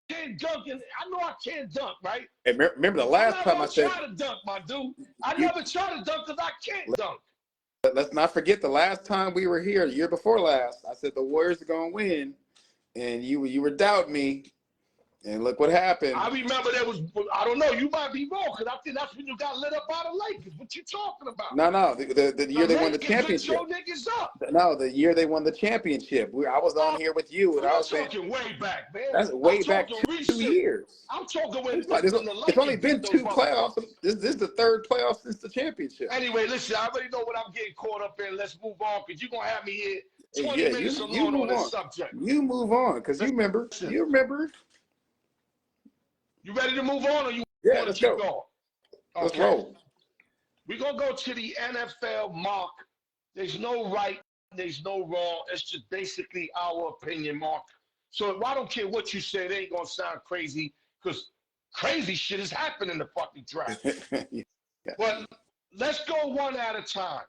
can't dunk, and I know I can't dunk, right? Hey, remember the last time I said... I never try to dunk, my dude. I never try to dunk because I can't dunk. Let's not forget the last time we were here, the year before last, I said the Warriors are going to win, and you were doubting me, and look what happened. I remember I don't know, you might be wrong, because I think that's when you got lit up by the Lakers. What you talking about? No, the year they won the championship. Niggas up. No, the year they won the championship. I was on here with you, and I was saying, talking way back, man. That's way back 2 years. I'm talking when it's only been 2 playoffs. This is the 3rd playoff since the championship. Anyway, listen, I already know what I'm getting caught up in. Let's move on, because you're going to have me here 20 minutes alone on this subject. You move on, because you remember. You ready to move on, or you want to keep going? Okay. Let's roll. We're going to go to the NFL Mark. There's no right, there's no wrong. It's just basically our opinion, Mark. So I don't care what you say. It ain't going to sound crazy, because crazy shit is happening in the fucking draft. But let's go one at a time.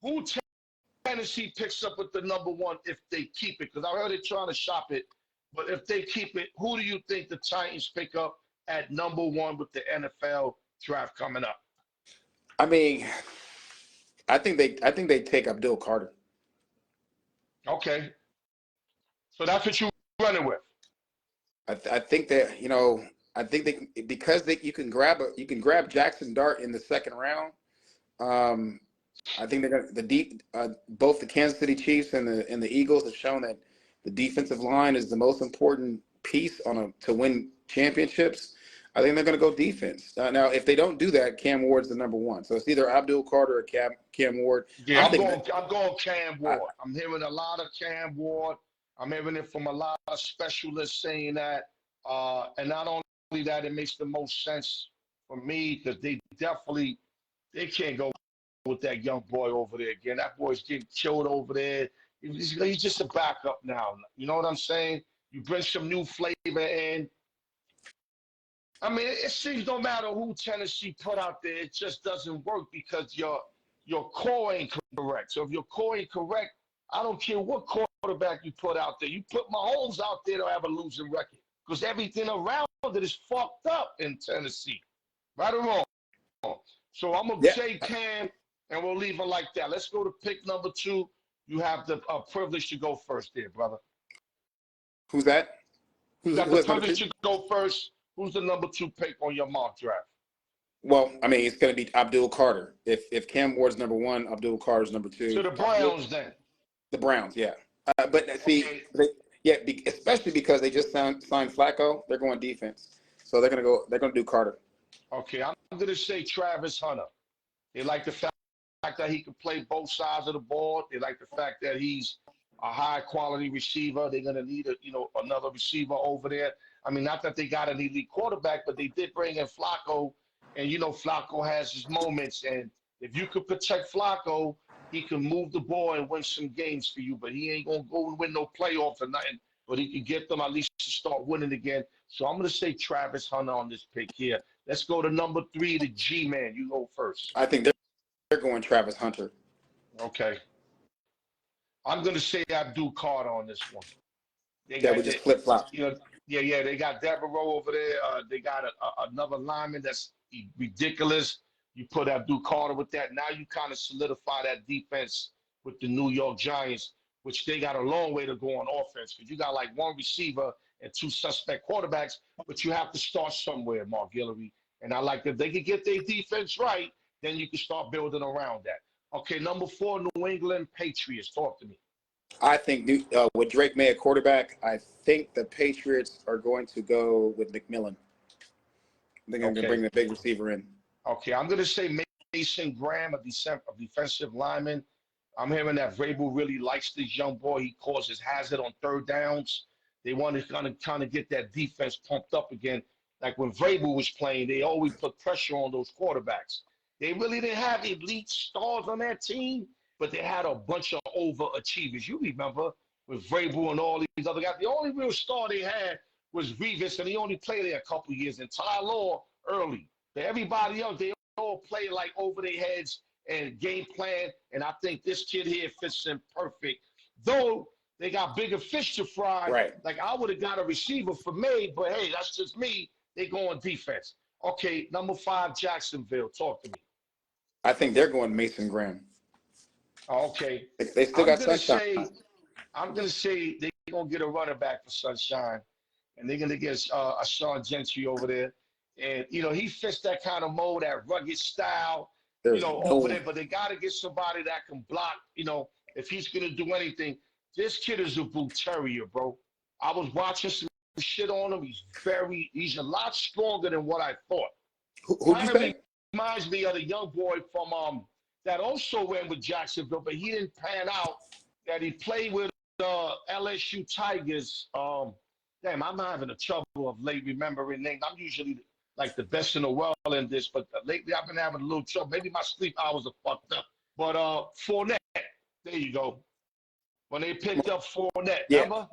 Who Tennessee picks up with the number 1 if they keep it? Because I heard they're trying to shop it. But if they keep it, who do you think the Titans pick up at number 1 with the NFL draft coming up? I mean, I think they take Abdul Carter. Okay. So that's what you're running with. I think that, you can grab Jackson Dart in the 2nd round. I think both the Kansas City Chiefs and the Eagles have shown that the defensive line is the most important piece to win championships. I think they're going to go defense. Now, if they don't do that, Cam Ward's the number 1. So it's either Abdul Carter or Cam Ward. Yeah, I'm going Cam Ward. I'm hearing a lot of Cam Ward. I'm hearing it from a lot of specialists saying that. And not only that, it makes the most sense for me, because they can't go with that young boy over there again. That boy's getting killed over there. He's just a backup now. You know what I'm saying? You bring some new flavor in. I mean, it seems no matter who Tennessee put out there, it just doesn't work because your core ain't correct. So if your core ain't correct, I don't care what quarterback you put out there. You put Mahomes out there to have a losing record, because everything around it is fucked up in Tennessee. Right or wrong? So I'm going to say Cam, and we'll leave it like that. Let's go to pick number 2. You have the privilege to go first there, brother. Who's that? You got the privilege to go first. Who's the number 2 pick on your mock draft? Well, I mean, it's going to be Abdul Carter. If Cam Ward's number 1, Abdul Carter's number 2. To the Browns, then. The Browns, yeah. But see, Okay. especially because they just signed Flacco, they're going defense, so they're going to do Carter. Okay, I'm going to say Travis Hunter. They like the fact that he can play both sides of the ball. They like the fact that he's a high quality receiver. They're going to need another receiver over there. I mean, not that they got an elite quarterback, but they did bring in Flacco, and Flacco has his moments. And if you could protect Flacco, he can move the ball and win some games for you. But he ain't gonna go and win no playoffs or nothing. But he can get them at least to start winning again. So I'm gonna say Travis Hunter on this pick here. Let's go to number 3, the G-Man. You go first. I think they're going Travis Hunter. Okay. I'm going to say Abdul Carter on this one. We just flip flop. They got Devereaux over there. They got another lineman that's ridiculous. You put Abdul Carter with that. Now you kind of solidify that defense with the New York Giants, which they got a long way to go on offense because you got like 1 receiver and 2 suspect quarterbacks, but you have to start somewhere, Mark Guillory. And I like that they can get their defense right, then you can start building around that. Okay, number 4, New England Patriots. Talk to me. I think with Drake May at quarterback, I think the Patriots are going to go with McMillan. They're going to bring the big receiver in. Okay, I'm going to say Mason Graham, a defensive lineman. I'm hearing that Vrabel really likes this young boy. He causes hazard on 3rd downs. They want to kind of get that defense pumped up again. Like when Vrabel was playing, they always put pressure on those quarterbacks. They really didn't have elite stars on that team, but they had a bunch of overachievers. You remember with Vrabel and all these other guys. The only real star they had was Revis, and he only played there a couple of years. And Ty Law early. But everybody else, they all play like over their heads and game plan. And I think this kid here fits in perfect. Though they got bigger fish to fry. Right. Like I would have got a receiver for me, but hey, that's just me. They go on defense. Okay, number 5, Jacksonville. Talk to me. I think they're going Mason Graham. Okay. They still got Sunshine. I'm going to say they're going to get a running back for Sunshine, and they're going to get a Sean Gentry over there. And, he fits that kind of mold, that rugged style, over there. But they got to get somebody that can block, if he's going to do anything. This kid is a bull terrier, bro. I was watching some shit on him. He's a lot stronger than what I thought. Who'd you say? Reminds me of the young boy from that also went with Jacksonville, but he didn't pan out. That he played with LSU Tigers. Damn, I'm having a trouble of late remembering names. I'm usually like the best in the world in this, but lately I've been having a little trouble. Maybe my sleep hours are fucked up. But Fournette, there you go. When they picked up Fournette, remember?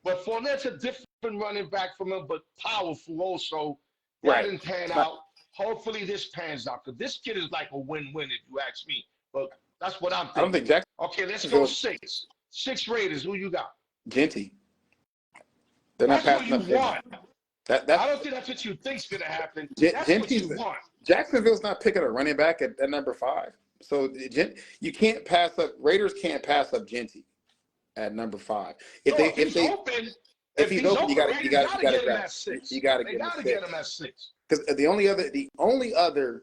But Fournette's a different running back from him, but powerful also. That didn't pan out. Hopefully this pans out, because this kid is like a win-win if you ask me. But that's what I'm thinking. I don't think Jackson. Okay, let's go 6. 6 Raiders. Who you got? Genty. They're not passing up. That's what you want. I don't think that's what you think's going to happen. That's what you want. Jacksonville's not picking a running back at number 5. So you can't pass up. Raiders can't pass up Genty at number 5. If he's open, you got to get him at 6. You got to get him at 6. Because the only other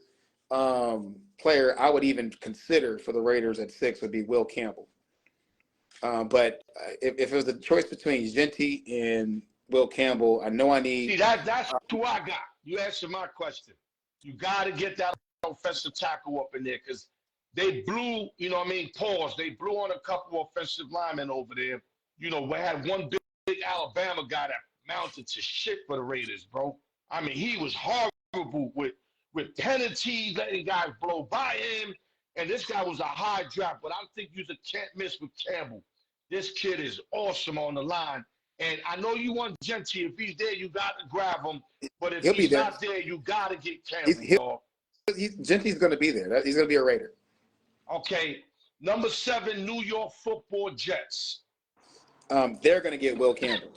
player I would even consider for the Raiders at 6 would be Will Campbell. But if it was a choice between Genty and Will Campbell, I know I need. See, that's who I got. You answered my question. You got to get that offensive tackle up in there because they blew, pause. They blew on a couple offensive linemen over there. We had one big Alabama guy that mounted to shit for the Raiders, bro. I mean, he was horrible with penalties, letting guys blow by him. And this guy was a high draft, but I think you just can't miss with Campbell. This kid is awesome on the line. And I know you want Genty. If he's there, you got to grab him. But if he's not there, you got to get Campbell. Genty's going to be there. He's going to be a Raider. Okay. Number 7, New York Football Jets. They're going to get Will Campbell.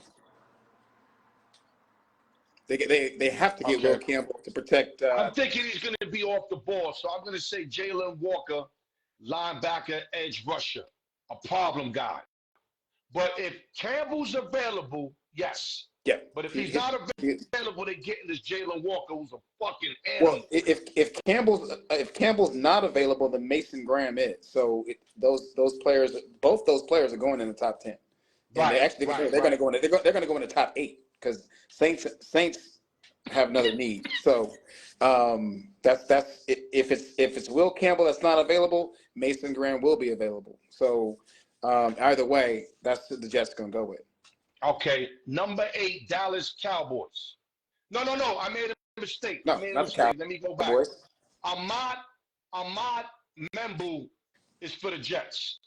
They have to get Will Campbell to protect. I'm thinking he's going to be off the ball, so I'm going to say Jalen Walker, linebacker, edge rusher, a problem guy. But if Campbell's available, yes. Yeah. But if he's not available, they're getting this Jalen Walker, who's a fucking animal. Well, if Campbell's not available, then Mason Graham is. So those players, both those players are going in the top 10, and they're going to go in. They're going to go in the top 8 because Saints have another need. So that's if it's Will Campbell that's not available, Mason Graham will be available. So either way, that's who the Jets going to go with. Okay, number 8, Dallas Cowboys. No, I made a mistake. No, not the Cowboys. Let me go back. Ahmad Membu is for the Jets.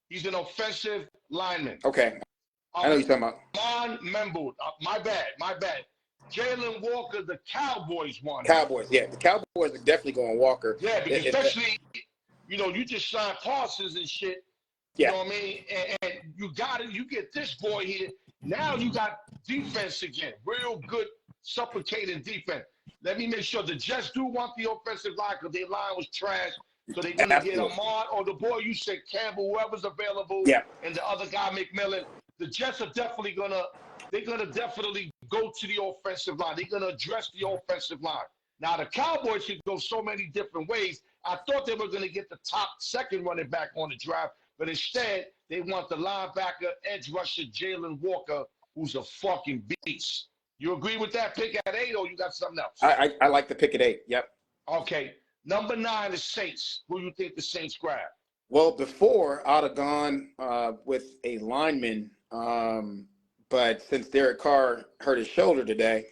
He's an offensive lineman. Okay, I know you're talking about. Ahmad Membu. My bad. Jalen Walker, the Cowboys won. Cowboys, yeah. The Cowboys are definitely going Walker. Yeah, because especially, you just signed Parsons and shit. Yeah. You know what I mean? And you got it. You get this boy here. Now you got defense again. Real good, supplicating defense. Let me make sure the Jets do want the offensive line because their line was trash. So they're going to get Ahmad or the boy you said, Campbell, whoever's available, and the other guy, McMillan. The Jets are definitely going to go to the offensive line. They're going to address the offensive line. Now, the Cowboys can go so many different ways. I thought they were going to get the top second running back on the draft, but instead, they want the linebacker, edge rusher, Jalen Walker, who's a fucking beast. You agree with that pick at 8, or you got something else? I like the pick at 8. Yep. Okay. Number 9 is Saints. Who do you think the Saints grab? Well, before I'd have gone with a lineman, but since Derek Carr hurt his shoulder today,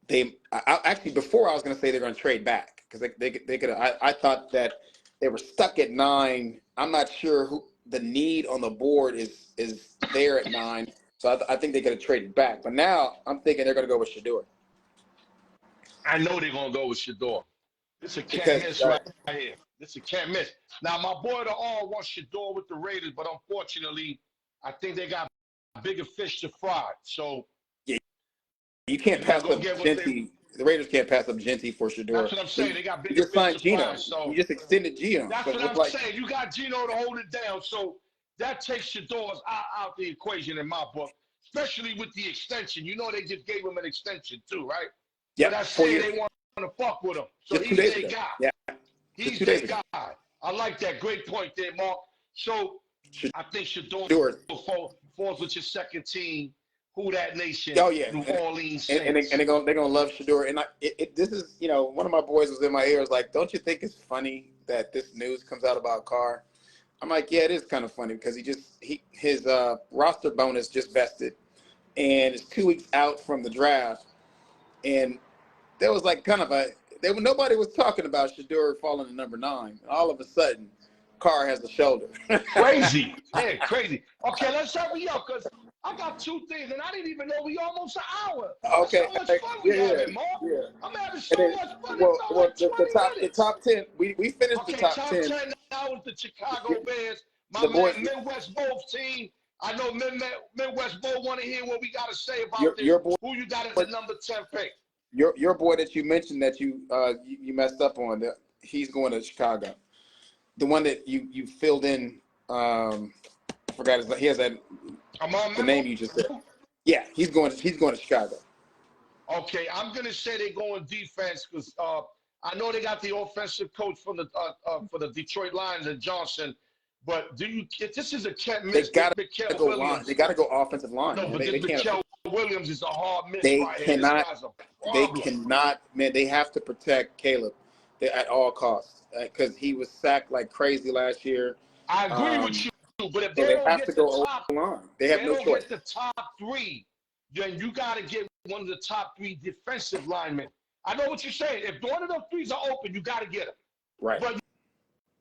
before I was going to say they're going to trade back because they could. I thought that they were stuck at 9. I'm not sure who the need on the board is there at 9. So I think they could have traded back. But now I'm thinking they're going to go with Shedeur. I know they're going to go with Shedeur. This a can't miss right here. This a can't miss. Now, my boy the all wants Shedeur with the Raiders, but unfortunately, I think they got bigger fish to fry. So yeah, you can't pass up Genty. The Raiders can't pass up Genty for Shedeur. That's what I'm saying. They got bigger fish to Geno. fry. So you just extended Geno. That's what I'm saying. You got Geno to hold it down. So that takes Shedeur out the equation in my book, especially with the extension. You know they just gave him an extension too, right? Yeah. So that's saying they want to fuck with him. So just he's their guy. Yeah. He's their guy. I like that. Great point there, Mark. So I think Shedeur falls with your second team. Who that nation? Oh yeah, New Orleans Saints. And they're gonna love Shedeur. And this is one of my boys was in my ear. Was like, don't you think it's funny that this news comes out about Carr? I'm like, yeah, it is kind of funny because his roster bonus just vested, and it's 2 weeks out from the draft, and there was like kind of nobody was talking about Shedeur falling to number 9. And all of a sudden, Carr has the shoulder. Crazy, yeah, crazy. Okay, let's hurry up because I got 2 things, and I didn't even know we almost an hour. Okay, so much fun we having, Mark. Yeah. I'm having so much fun. The top 10. We finished the top 10. Top 10 now is the Chicago Bears. My man, Midwest Bowl team. I know Midwest Bowl want to hear what we got to say about this. Who you got as the number 10 pick? Your boy that you mentioned that you messed up on, he's going to Chicago. The one that you filled in, I forgot his. He has that. The name you just said. Yeah, he's going to Chicago. Okay, I'm gonna say they're going defense because I know they got the offensive coach for the Detroit Lions and Johnson, but this is a can't miss. They gotta go line. They gotta go offensive line. No, but they can't. Williams is a hard miss. They right cannot. They cannot. Man, they have to protect Caleb at all costs because he was sacked like crazy last year. I agree with you. But if they don't have get to the go top, line. They have no choice. Get the top 3, then you got to get one of the top 3 defensive linemen. I know what you're saying. If one of those 3s are open, you got to get them. Right. But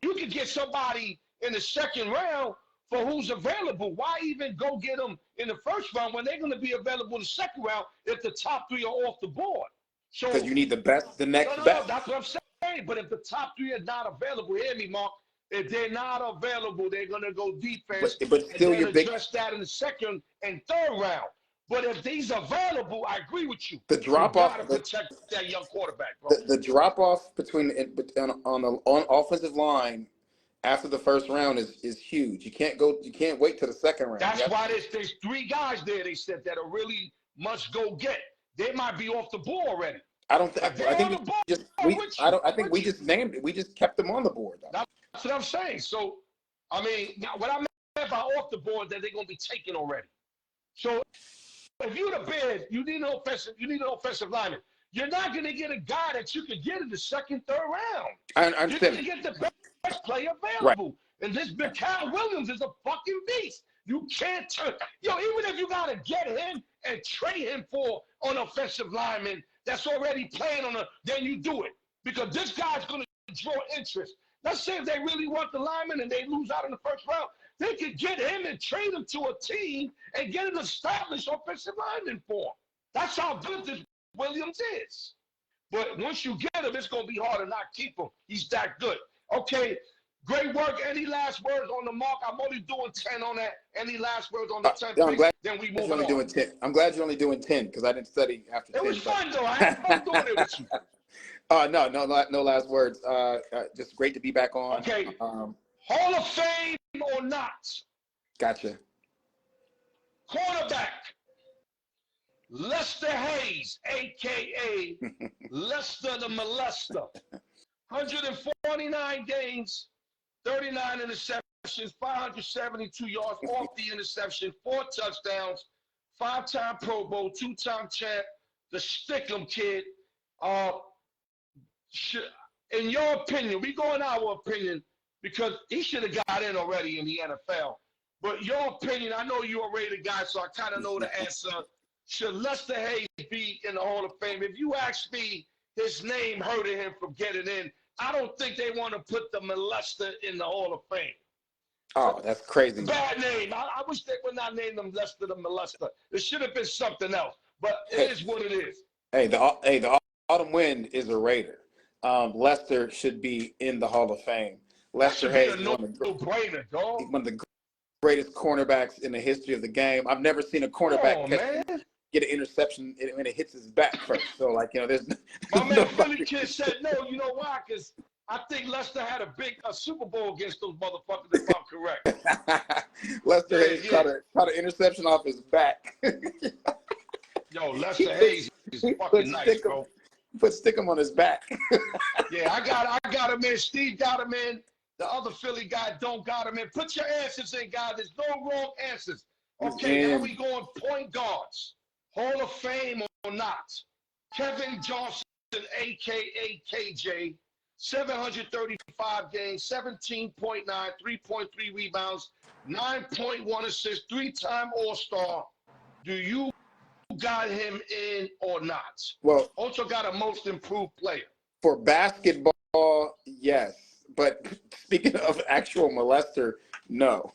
you could get somebody in the second round for who's available. Why even go get them in the first round when they're going to be available in the second round if the top 3 are off the board? So because you need the best, the next best. No, that's what I'm saying. But if the top 3 are not available, hear me, Mark. If they're not available, they're going to go defense. But still, and then address that in the second and third round. But if these are available, I agree with you. The drop off, to protect that young quarterback, bro. The drop off on offensive line after the first round is huge. You can't wait till the second round. That's why there's 3 guys there, they said, that are really must go get. They might be off the board already. I don't think. They're on the board I think we just named it. We just kept them on the board. Though. That's what I'm saying. So, I mean, what I meant by off the board, that they're gonna be taken already. So, if you're the Bears, you need an offensive lineman. You're not gonna get a guy that you could get in the second, third round. I You're understand. gonna get the best player available. Right. And this Cal Williams is a fucking beast. You can't turn. Even if you gotta get him and trade him for an offensive lineman that's already playing then you do it. Because this guy's gonna draw interest. Let's say if they really want the lineman and they lose out in the first round, they could get him and trade him to a team and get an established offensive lineman for him. That's how good this Williams is. But once you get him, it's going to be hard to not keep him. He's that good. Okay, great work. Any last words on the mark? I'm only doing 10 on that. Any last words on the 10 picks? Then we move on. Doing 10. I'm glad you're only doing 10 because I didn't study after 10. It was fun, though. I had fun doing it with you. No last words. Just great to be back on. Okay. Hall of Fame or not? Gotcha. Quarterback. Lester Hayes, a.k.a. Lester the Molester. 149 games, 39 interceptions, 572 yards off the interception, 4 touchdowns, 5-time Pro Bowl, 2-time champ, the Stickum kid. In your opinion, we go in our opinion, because he should have got in already in the NFL. But your opinion, I know you're a rated guy, so I kind of know the answer. Should Lester Hayes be in the Hall of Fame? If you ask me, his name hurting him from getting in. I don't think they want to put the molester in the Hall of Fame. Oh, that's crazy. Bad name. I wish they would not name them Lester the Molester. It should have been something else. But it is what it is. The Autumn Wind is a Raider. Lester should be in the Hall of Fame. Lester Hayes is one of the greatest cornerbacks in the history of the game. I've never seen a cornerback get an interception when it hits his back first. So, there's my man Philly Kid said no. You know why? Because I think Lester had a Super Bowl against those motherfuckers, if I'm correct. Lester Hayes caught an interception off his back. Yo, Lester Hayes is fucking nice, bro. Stick him on his back. Yeah, I got him in. Steve got him in. The other Philly guy don't got him in. Put your answers in, guys. There's no wrong answers. Okay, now we going point guards. Hall of Fame or not? Kevin Johnson, a.k.a. KJ, 735 games, 17.9, 3.3 rebounds, 9.1 assists, 3-time All-Star. Do you got him in or not? Well, also got a most improved player. For basketball, yes. But speaking of actual molester, no.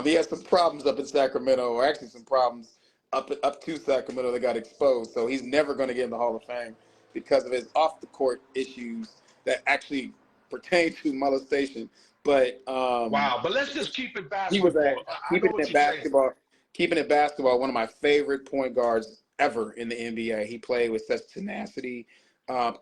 He has some problems up in Sacramento, or actually some problems up to Sacramento that got exposed. So he's never going to get in the Hall of Fame because of his off-the-court issues that actually pertain to molestation. But wow, but let's just keep it basketball. Keeping it basketball, one of my favorite point guards ever in the NBA. He played with such tenacity,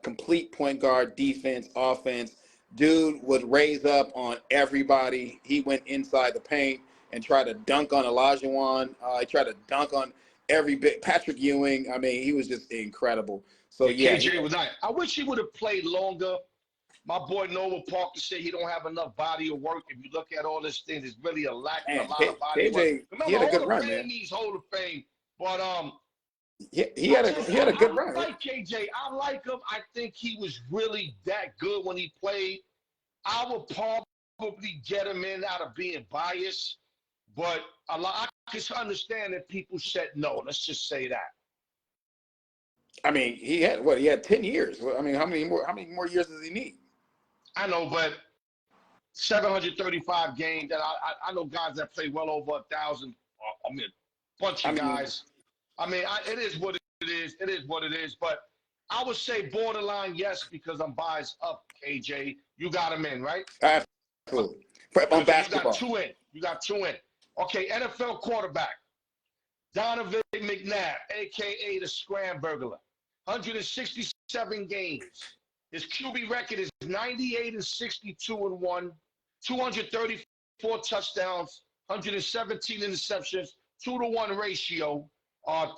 complete point guard, defense, offense. Dude would raise up on everybody. He went inside the paint and tried to dunk on Olajuwon. He tried to dunk on every bit. Patrick Ewing. I mean, he was just incredible. So yeah, KJ was nice. I wish he would have played longer. My boy Noah Parker said he don't have enough body of work. If you look at all this thing, there's really a lack of a lot of body of work. Remember, he had a good run, man. He's Hall of Fame, but he had a good run. I like KJ. I like him. I think he was really that good when he played. I would probably get him in out of being biased, but I can understand that people said no. Let's just say that. I mean, he had 10 years. I mean, how many more years does he need? I know, but 735 games. That I know guys that play well over 1,000. I mean, bunch of guys. I mean, it is what it is. It is what it is. But I would say borderline yes, because I'm biased up. KJ, you got him in, right? Absolutely. On basketball, you got two in. Okay, NFL quarterback Donovan McNabb, a.k.a. the Scramburglar, 167 games. His QB record is 98 and 62 and 1. 234 touchdowns, 117 interceptions, 2-to-1 ratio,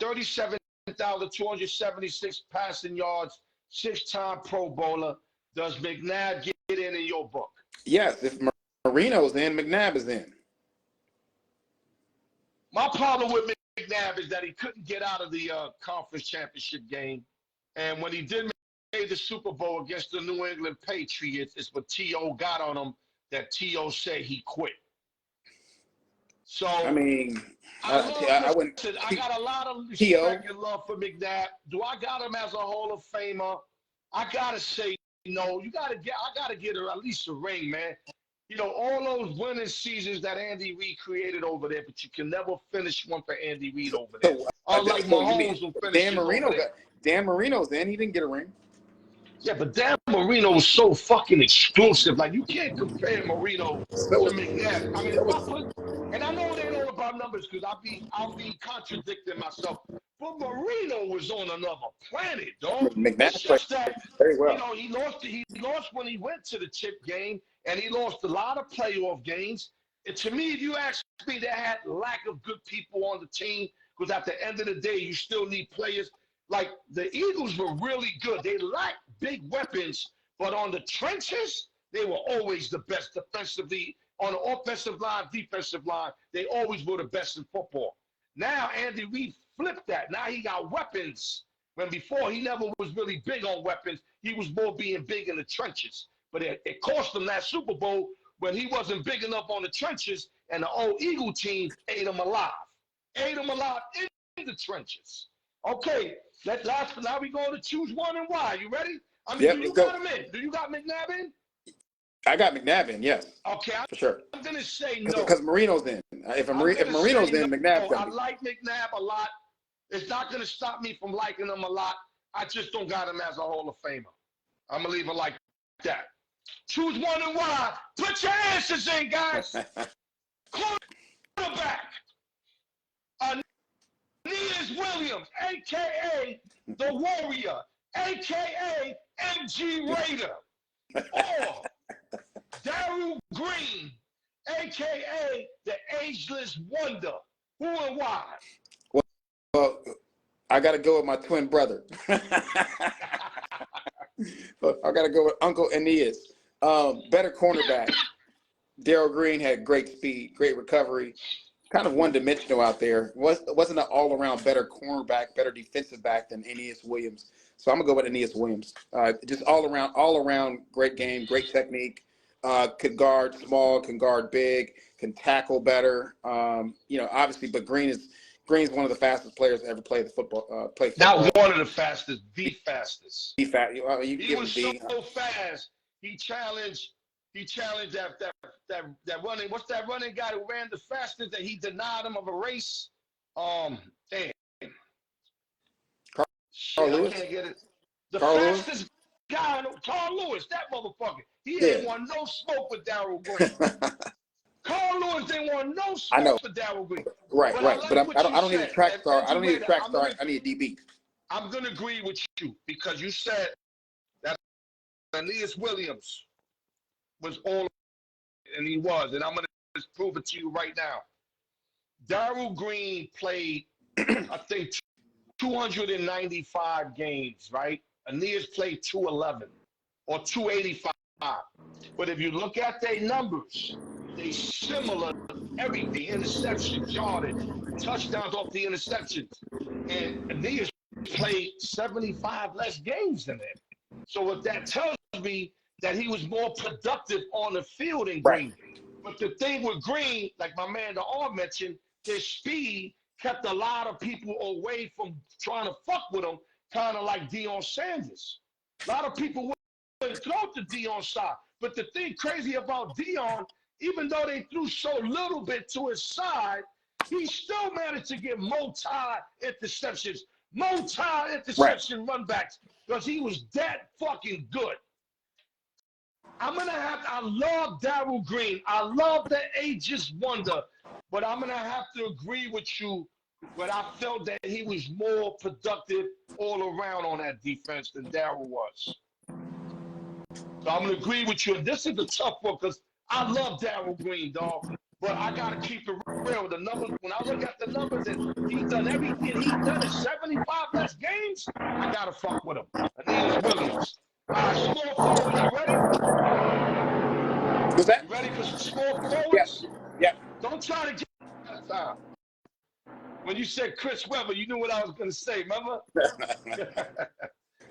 37,276 passing yards, 6-time Pro Bowler. Does McNabb get in your book? Yes, if Marino's in, McNabb is in. My problem with McNabb is that he couldn't get out of the conference championship game. And when he did make the Super Bowl against the New England Patriots, it's what T.O. got on him that T.O. said he quit. So, I mean, I wouldn't. got a lot of T.O. respect and love for McNabb. Do I got him as a Hall of Famer? I got to say no. I got to get her at least a ring, man. You know, all those winning seasons that Andy Reid created over there, but you can never finish one for Andy Reid over there. Unlike Mahomes who finishes over there. Dan Marino's in. He didn't get a ring. Yeah, but Dan Marino was so fucking exclusive. Like, you can't compare Marino to McNabb. I mean, and I know it ain't all about numbers because I'll be contradicting myself. But Marino was on another planet, dog. McNabb it's just that, very well. You know, he lost when he went to the chip game, and he lost a lot of playoff games. And to me, if you ask me, they had lack of good people on the team because at the end of the day, you still need players. Like, the Eagles were really good. They lacked big weapons, but on the trenches, they were always the best defensively. On the offensive line, defensive line, they always were the best in football. Now, Andy Reid flipped that. Now he got weapons. When before, he never was really big on weapons. He was more being big in the trenches. But it cost him that Super Bowl when he wasn't big enough on the trenches, and the old Eagle team ate him alive. Ate him alive in the trenches. Okay, now we going to choose one and why. You ready? I mean, do you got him in? Do you got McNabb in? I got McNabb in, yes. Okay, for sure. I'm going to say no. Because Marino's in. If Marino's in, McNabb's I like McNabb a lot. It's not going to stop me from liking him a lot. I just don't got him as a Hall of Famer. I'm going to leave it like that. Choose one and why. Put your answers in, guys. Quarterback. Aeneas Williams, a.k.a. the Warrior, a.k.a. MG Raider. Or Darryl Green, a.k.a. the Ageless Wonder. Who and why? Well, I got to go with my twin brother. I got to go with Uncle Aeneas. Better cornerback. Darryl Green had great speed, great recovery. Kind of one-dimensional out there. Wasn't an all-around better cornerback, better defensive back than Aeneas Williams. So I'm gonna go with Aeneas Williams. Just all around great game, great technique. Could guard small, can guard big, can tackle better. You know, obviously, but Green's one of the fastest players to ever play the football. Not one of the fastest, the fastest. He was so fast. He challenged that running. What's that running guy who ran the fastest that he denied him of a race? Damn. Carl Lewis? I can't get it. The Carl fastest Lewis? guy, Carl Lewis, that motherfucker. He ain't want no smoke with Darryl Green. Carl Lewis didn't want no smoke with Darryl Green. Right. But I don't need a track star. I don't need a track star. I need a DB. I'm gonna agree with you because you said that Aeneas Williams was all, and he was, and I'm gonna just prove it to you right now. Darryl Green played, I think, 295 games, right? Aeneas played 211 or 285. But if you look at their numbers, they similar everything: interceptions, yardage, touchdowns off the interceptions. And Aeneas played 75 less games than them. So what that tells me that he was more productive on the field than Green. Right. But the thing with Green, like my man the R mentioned, his speed kept a lot of people away from trying to fuck with him, kind of like Deion Sanders. A lot of people wouldn't throw to Deion's side. But the thing crazy about Deion, even though they threw so little bit to his side, he still managed to get multi-interceptions, run backs, because he was that fucking good. I love Darryl Green. I love the Aegis Wonder, but I'm going to have to agree with you, but I felt that he was more productive all around on that defense than Darryl was. So I'm going to agree with you. And this is a tough one because I love Darryl Green, dog, but I gotta keep it real. The numbers, when I look at the numbers and he done everything he done in 75 less games, I gotta fuck with him. Aeneas Williams. All right, small forwards, you ready? Who's that? You ready for some small Yeah. forwards? Yeah. Don't try to get that time. When you said Chris Webber, you knew what I was gonna say, remember?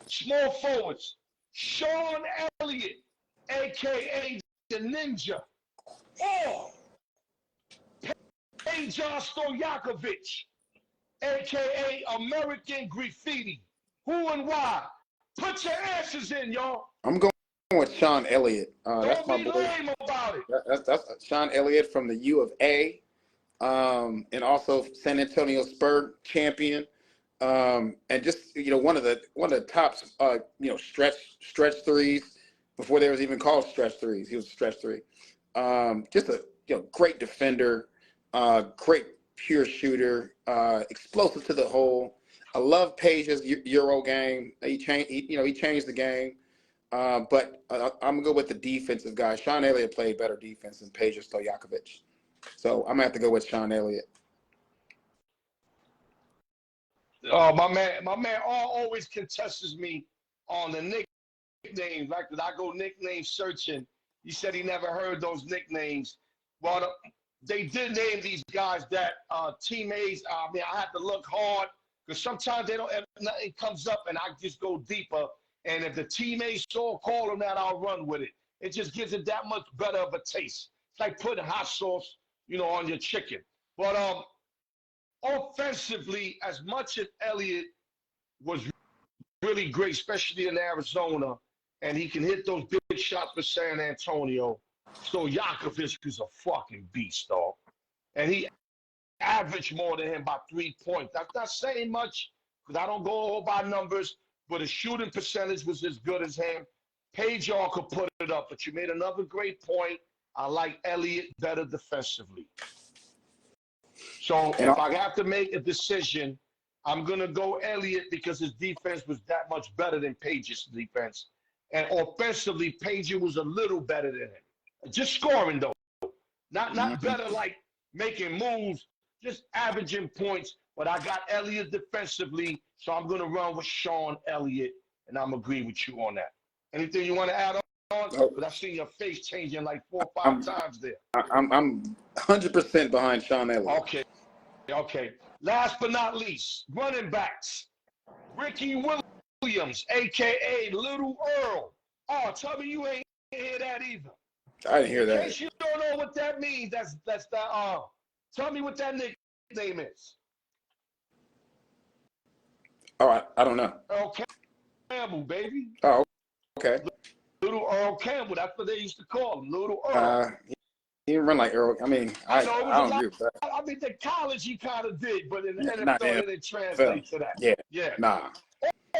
Small forwards. Sean Elliott, aka the Ninja. Or Peja Stojakovic, aka American Graffiti. Who and why? Put your answers in, y'all. I'm going with Sean Elliott. That's Don't my be boy. lame about it. That's Sean Elliott from the U of A, and also San Antonio Spurs champion, and just one of the top stretch threes before there was even called stretch threes. He was a stretch three. Just a great defender, great pure shooter, explosive to the hole. I love Page's Euro game. He changed the game. But I'm gonna go with the defensive guy. Sean Elliott played better defense than Peja Stojakovic. So I'm gonna have to go with Sean Elliott. Oh, my man always contests me on the nicknames. Like that I go nickname searching. He said he never heard those nicknames. Well, they did name these guys that teammates. I mean, I have to look hard because sometimes they don't. If nothing comes up, and I just go deeper. And if the teammates all call them that, I'll run with it. It just gives it that much better of a taste. It's like putting hot sauce, on your chicken. But offensively, as much as Elliott was really great, especially in Arizona, and he can hit those big shots for San Antonio. Stojakovic is a fucking beast, dog. And he averaged more than him by 3 points. That's not saying much because I don't go all by numbers, but his shooting percentage was as good as him. Page could put it up, but you made another great point. I like Elliott better defensively. So if I have to make a decision, I'm going to go Elliott because his defense was that much better than Page's defense. And offensively, Page was a little better than him. Just scoring, though. Not better like making moves, just averaging points. But I got Elliott defensively, so I'm going to run with Sean Elliott, and I'm agree with you on that. Anything you want to add on? Because I've seen your face changing like 4 or 5 times there. I'm 100% behind Sean Elliott. Okay. Last but not least, running backs. Ricky Williams, a.k.a. Little Earl. Oh, tell me you ain't hear that either. I didn't hear that. In case you don't know what that means, that's the tell me what that nickname is. All right, I don't know. Earl Campbell, baby. Oh, okay. Little Earl Campbell, that's what they used to call him, Little Earl. He didn't run like Earl. I mean, I don't agree with that. I mean, the college he kind of did, but in the NFL, it didn't translate to that. Yeah. Nah.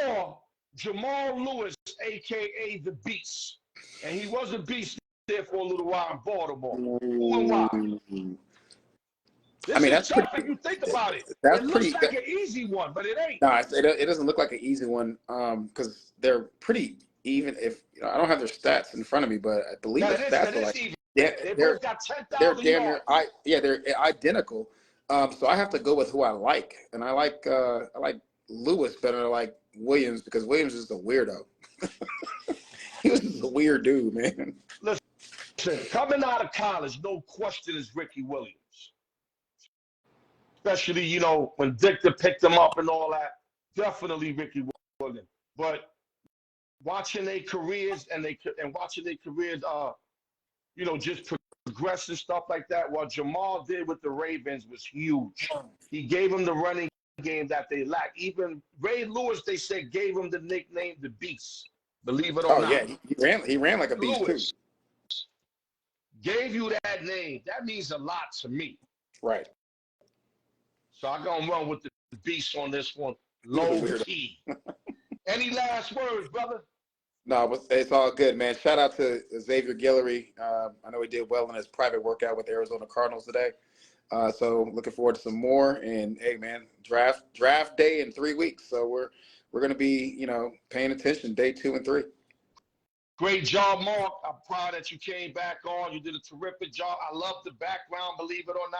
Or Jamal Lewis, a.k.a. the Beast. And he was a beast there for a little while in Baltimore. Who and why? This is tough if you think about it. It looks like an easy one, but it ain't. No, it doesn't look like an easy one because they're pretty even. If I don't have their stats in front of me, but I believe the stats are like even. They both got 10,000 yards. They're identical. So I have to go with who I like, and I like Lewis better than I like Williams because Williams is a weirdo. He was just a weird dude, man. Listen, coming out of college, no question is Ricky Williams. Especially, when Victor picked him up and all that. Definitely Ricky Williams. But watching their careers just progress and stuff like that, what Jamal did with the Ravens was huge. He gave them the running game that they lacked. Even Ray Lewis, they said, gave him the nickname the Beast. Believe it or not. Oh, yeah. He ran like a beast, Lewis too. Gave you that name. That means a lot to me. Right. So I'm going to run with the Beast on this one. Low key. Any last words, brother? No, it's all good, man. Shout out to Xavier Guillory. I know he did well in his private workout with the Arizona Cardinals today. So looking forward to some more. And hey, man, draft day in 3 weeks. So we're going to be, paying attention day 2 and 3. Great job, Mark. I'm proud that you came back on. You did a terrific job. I love the background, believe it or not.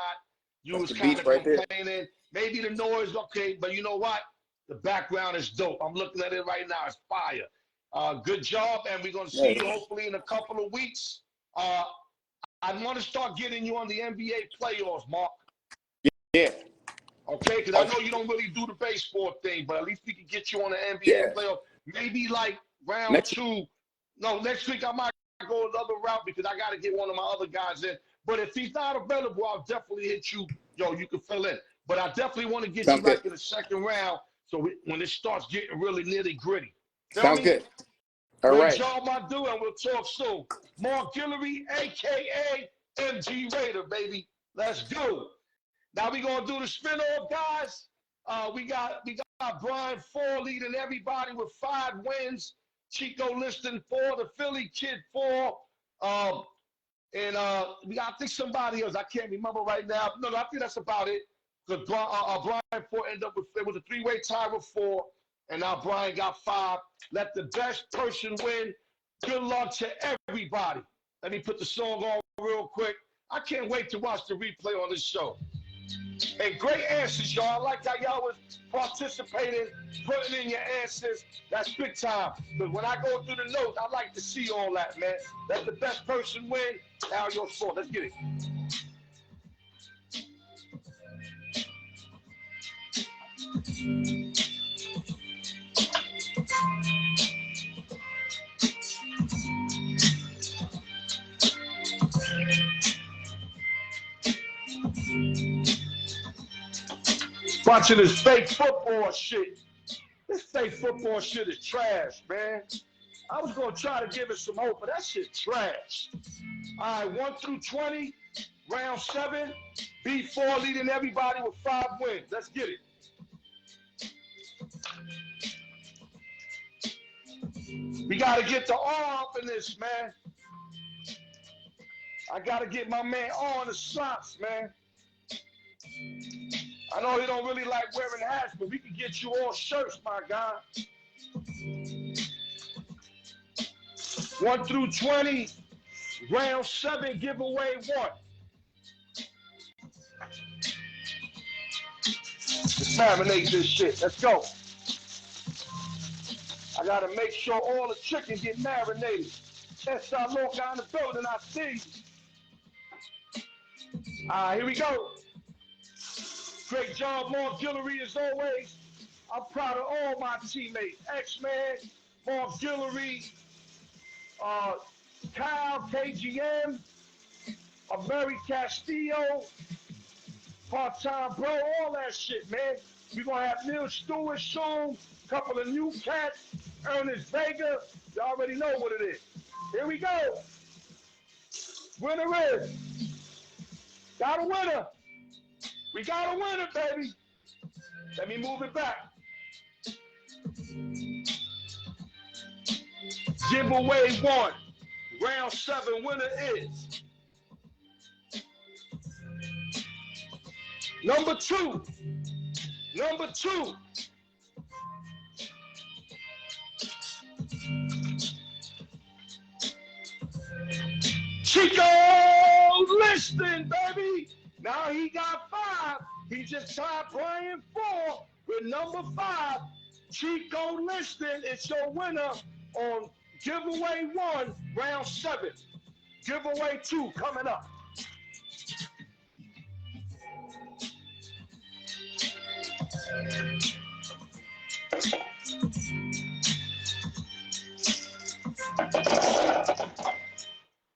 You That's was the kind beach of right there. complaining. Maybe the noise, okay, but you know what? The background is dope. I'm looking at it right now. It's fire. Good job, and we're going to see Yeah. you hopefully in a couple of weeks. Uh, I want to start getting you on the NBA playoffs, Mark. Yeah. Okay, because I Oh, know you don't really do the baseball thing, but at least we can get you on the NBA yeah. playoff. Maybe like round Next. 2. No, next week I might go another route because I got to get one of my other guys in. But if he's not available, I'll definitely hit you. Yo, you can fill in. But I definitely want to get you Sounds good. like in the second round so when it starts getting really nitty gritty. Feel Sounds me? good. All Great right. job, my dude, and we'll talk soon. Mark Guillory, a.k.a. MG Raider, baby. Let's go. Now we're going to do the spin-off, guys. We got Brian 4 leading everybody with 5 wins. Chico Liston 4, the Philly Kid 4. And we got, I think, somebody else. I can't remember right now. No, I think that's about it. Because Brian 4 ended up with, it was a 3-way tie with 4. And now Brian got 5. Let the best person win. Good luck to everybody. Let me put the song on real quick. I can't wait to watch the replay on this show. And great answers, y'all. I like how y'all was participating, putting in your answers. That's big time. But when I go through the notes, I like to see all that, man. Let the best person win. Now your score. Let's get it. Watching this fake football shit. This fake football shit is trash, man. I was going to try to give it some hope, but that shit trash. All right, 1 through 20, round 7. B4 leading everybody with 5 wins. Let's get it. We got to get the R up in this, man. I got to get my man R in the slots, man. I know he don't really like wearing hats, but we can get you all shirts, my guy. 1 through 20, round 7, giveaway 1. Let's marinate this shit. Let's go. I gotta make sure all the chicken get marinated. Esta loca in the building, I see. All right, here we go. Great job, Mark Guillory, as always. I'm proud of all my teammates. X-Man, Mark Guillory, Kyle, KGM, Mary Castillo, Part-Time Bro, all that shit, man. We're going to have Neil Stewart soon, a couple of new cats, Ernest Vega. You already know what it is. Here we go. Winner is. Got a winner. We got a winner, baby. Let me move it back. Giveaway 1. Round 7 winner is number 2. Number 2. Chico Liston, baby. Now he got 5. He just tied Brian 4 with number 5. Chico Liston is your winner on giveaway 1, round 7. Giveaway 2 coming up.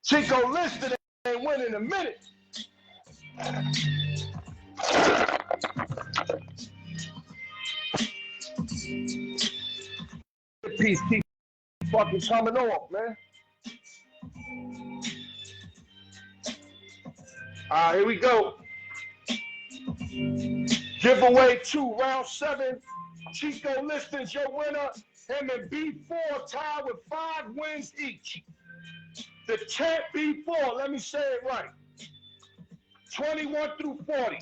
Chico Liston ain't winning a minute. The piece keep fucking coming off, man. All right, here we go. Giveaway 2, round 7. Chico Liston's your winner. Him and B4 tied with 5 wins each. The champ B4, let me say it right. 21 through 40.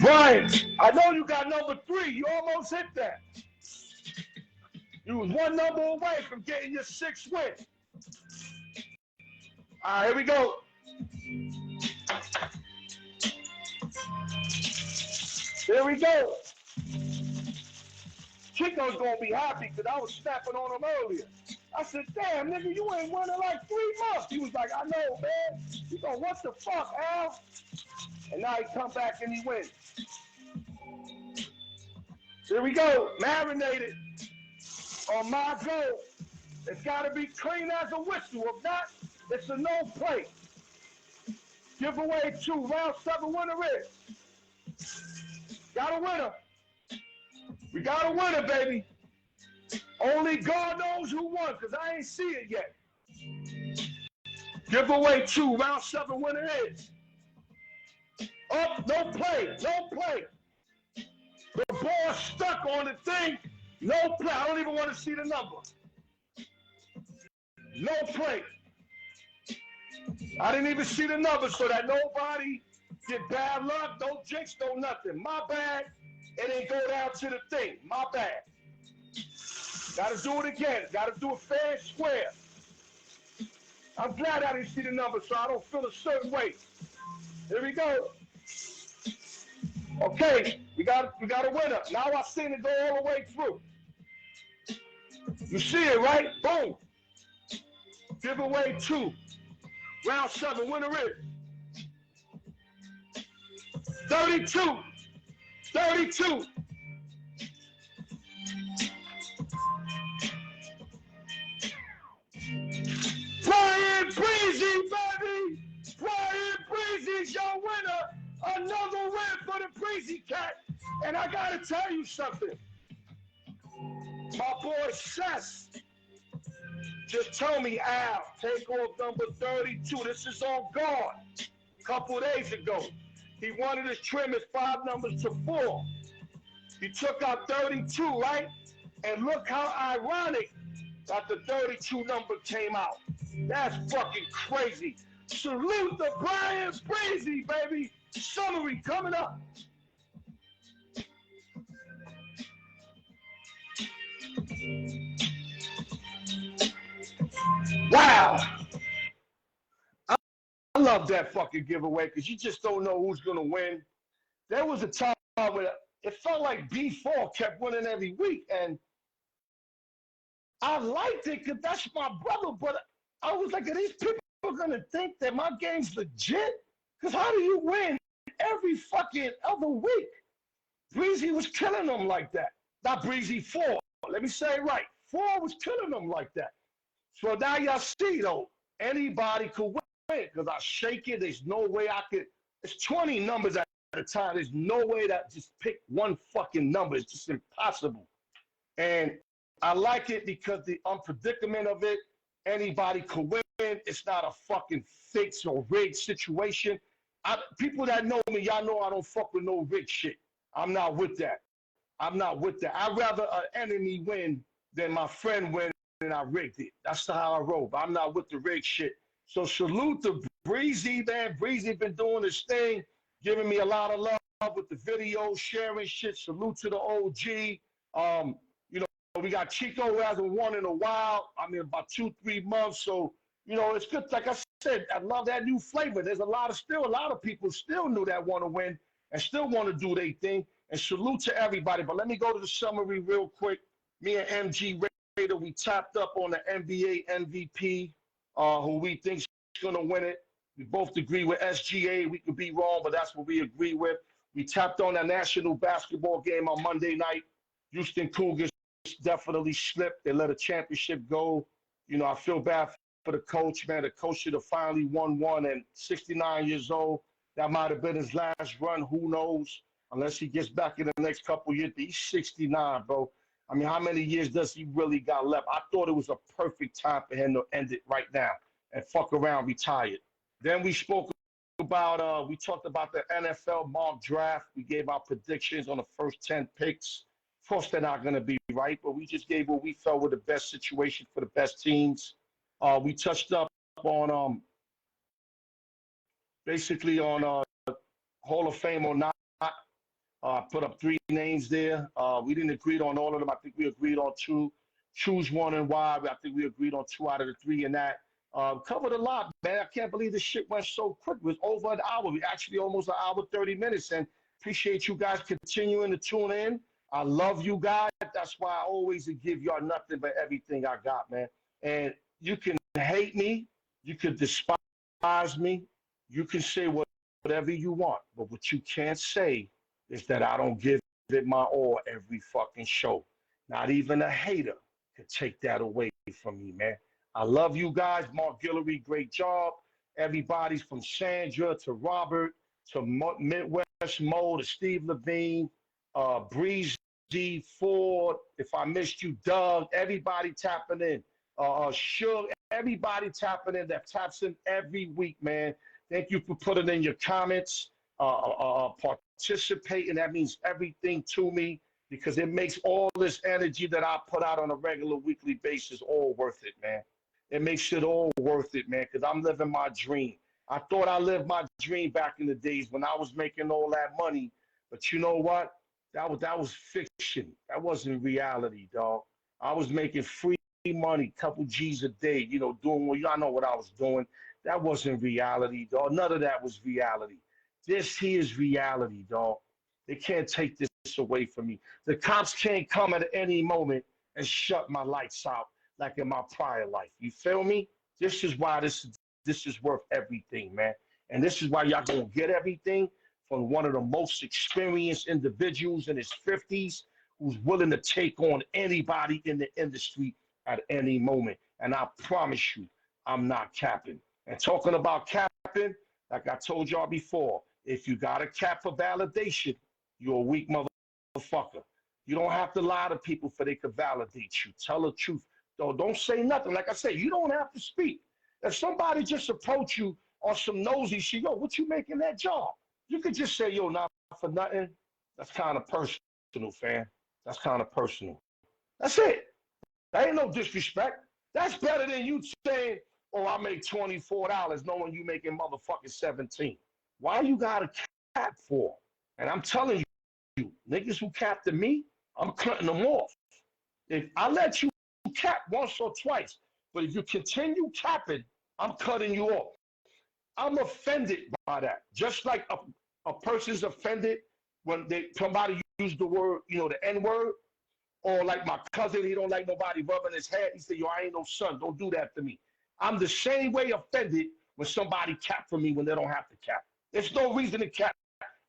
Brian, I know you got number 3. You almost hit that. You was 1 number away from getting your 6th win. All right, here we go. Here we go. Chico's gonna be happy because I was snapping on him earlier. I said, damn, nigga, you ain't won in like 3 months. He was like, I know, man. He go, what the fuck, Al? And now he come back and he wins. Here we go, marinated on my goal. It's got to be clean as a whistle. If not, it's a no play. Giveaway 2, round 7 winner is. Got a winner. We got a winner, baby. Only God knows who won, because I ain't see it yet. Giveaway 2, round 7 winner is. Up, no play, no play. The ball stuck on the thing, no play. I don't even want to see the number. No play. I didn't even see the number so that nobody get bad luck, no jinx, no nothing. My bad, it didn't go down to the thing. My bad. Got to do it again. Got to do it fair and square. I'm glad I didn't see the number so I don't feel a certain way. Here we go. Okay, we got a winner. Now I seen it go all the way through. You see it, right? Boom. Giveaway 2. Round 7, winner is 32. 32. Brian Breezy, baby! Brian Breezy's your winner! Another win for the Breezy Cat! And I gotta tell you something. My boy Sess just told me, Al, take off number 32. This is on guard. A couple days ago. He wanted to trim his 5 numbers to 4. He took out 32, right? And look how ironic that the 32 number came out. That's fucking crazy. Salute to Brian Breezy, baby. Summary coming up. Wow. I love that fucking giveaway because you just don't know who's going to win. There was a time where it felt like B4 kept winning every week, and I liked it because that's my brother, but I was like, are these people going to think that my game's legit? Because how do you win every fucking other week? Breezy was killing them like that. Not Breezy 4. Let me say it right. 4 was killing them like that. So now y'all see, though, anybody could win because I shake it. There's no way I could. It's 20 numbers at a time. There's no way that just pick one fucking number. It's just impossible. And I like it because the unpredictament of it, anybody could win. It's not a fucking fixed or rigged situation. People that know me, y'all know I don't fuck with no rigged shit. I'm not with that. I'm not with that. I'd rather an enemy win than my friend win and I rigged it. That's how I roll. But I'm not with the rigged shit. So salute to Breezy, man. Breezy been doing his thing, giving me a lot of love with the videos, sharing shit. Salute to the OG. You know, we got Chico who hasn't won in a while. I mean, about 2-3 months. So, you know, it's good. Like I said, I love that new flavor. There's a lot of people still new that want to win and still want to do their thing. And salute to everybody. But let me go to the summary real quick. Me and MG Raider, we tapped up on the NBA MVP, who we think is going to win it. We both agree with SGA. We could be wrong, but that's what we agree with. We tapped on a national basketball game on Monday night. Houston Cougars definitely slipped. They let a championship go. You know, I feel bad for the coach, man. The coach should have finally won one, and 69 years old. That might have been his last run. Who knows? Unless he gets back in the next couple of years. He's 69, bro. I mean, how many years does he really got left? I thought it was a perfect time for him to end it right now and fuck around, retired. Then we spoke about, we talked about the NFL mock draft. We gave our predictions on the first 10 picks. Of course, they're not going to be right, but we just gave what we felt were the best situation for the best teams. We touched up on basically on Hall of Fame or not. Put up three names there. We didn't agree on all of them. I think we agreed on two. Choose one and why. I think we agreed on two out of the three in that. Covered a lot, man. I can't believe this shit went so quick. It was over an hour. We actually almost an hour, 30 minutes. And appreciate you guys continuing to tune in. I love you guys. That's why I always give y'all nothing but everything I got, man. And you can hate me. You can despise me. You can say whatever you want. But what you can't say is that I don't give it my all every fucking show. Not even a hater could take that away from me, man. I love you guys. Mark Guillory, great job. Everybody's from Sandra to Robert to Midwest Mo to Steve Levine, Breezy, Ford. If I missed you, Doug, everybody tapping in. Suge, everybody tapping in that taps in every week, man. Thank you for putting in your comments, participating. That means everything to me because it makes all this energy that I put out on a regular weekly basis all worth it, man. It makes it all worth it, man, because I'm living my dream. I thought I lived my dream back in the days when I was making all that money. But you know what? That was fiction. That wasn't reality, dog. I was making free money, couple G's a day, doing what y'all know what I was doing. That wasn't reality, dog. None of that was reality. This here is reality, dog. They can't take this away from me. The cops can't come at any moment and shut my lights out like in my prior life. You feel me? This is why this is worth everything, man. And this is why y'all gonna get everything from one of the most experienced individuals in his 50s who's willing to take on anybody in the industry at any moment. And I promise you, I'm not capping. And talking about capping, like I told y'all before, if you got a cap for validation, you're a weak motherfucker. You don't have to lie to people for they could validate you. Tell the truth. Don't say nothing. Like I said, you don't have to speak. If somebody just approach you on some nosy shit, yo, what you making that job? You could just say, yo, not for nothing. That's kind of personal, fam. That's kind of personal. That's it. That ain't no disrespect. That's better than you saying, oh, I make $24 knowing you making motherfucking 17. Why you got a cap for? And I'm telling you, niggas who capped to me, I'm cutting them off. If I let you cap once or twice, but if you continue capping, I'm cutting you off. I'm offended by that. Just like a person's offended when somebody use the word, the N word, or like my cousin, he don't like nobody rubbing his head. He said, yo, I ain't no son. Don't do that to me. I'm the same way offended when somebody cap for me when they don't have to cap. There's no reason to cap.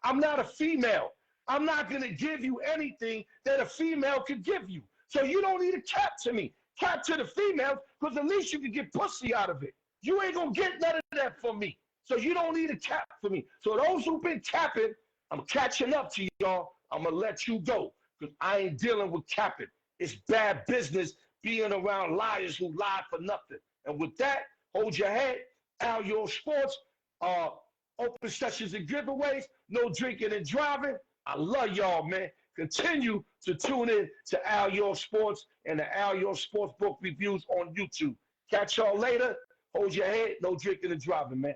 I'm not a female. I'm not going to give you anything that a female could give you. So you don't need a cap to me. Cap to the females, because at least you can get pussy out of it. You ain't going to get none of that from me. So you don't need a cap for me. So those who've been capping, I'm catching up to y'all. I'm going to let you go because I ain't dealing with capping. It's bad business being around liars who lie for nothing. And with that, hold your head. Al Your Sports, open sessions and giveaways, no drinking and driving. I love y'all, man. Continue to tune in to Al Your Sports and the Al Your Sports book reviews on YouTube. Catch y'all later. Hold your head. No drinking and driving, man.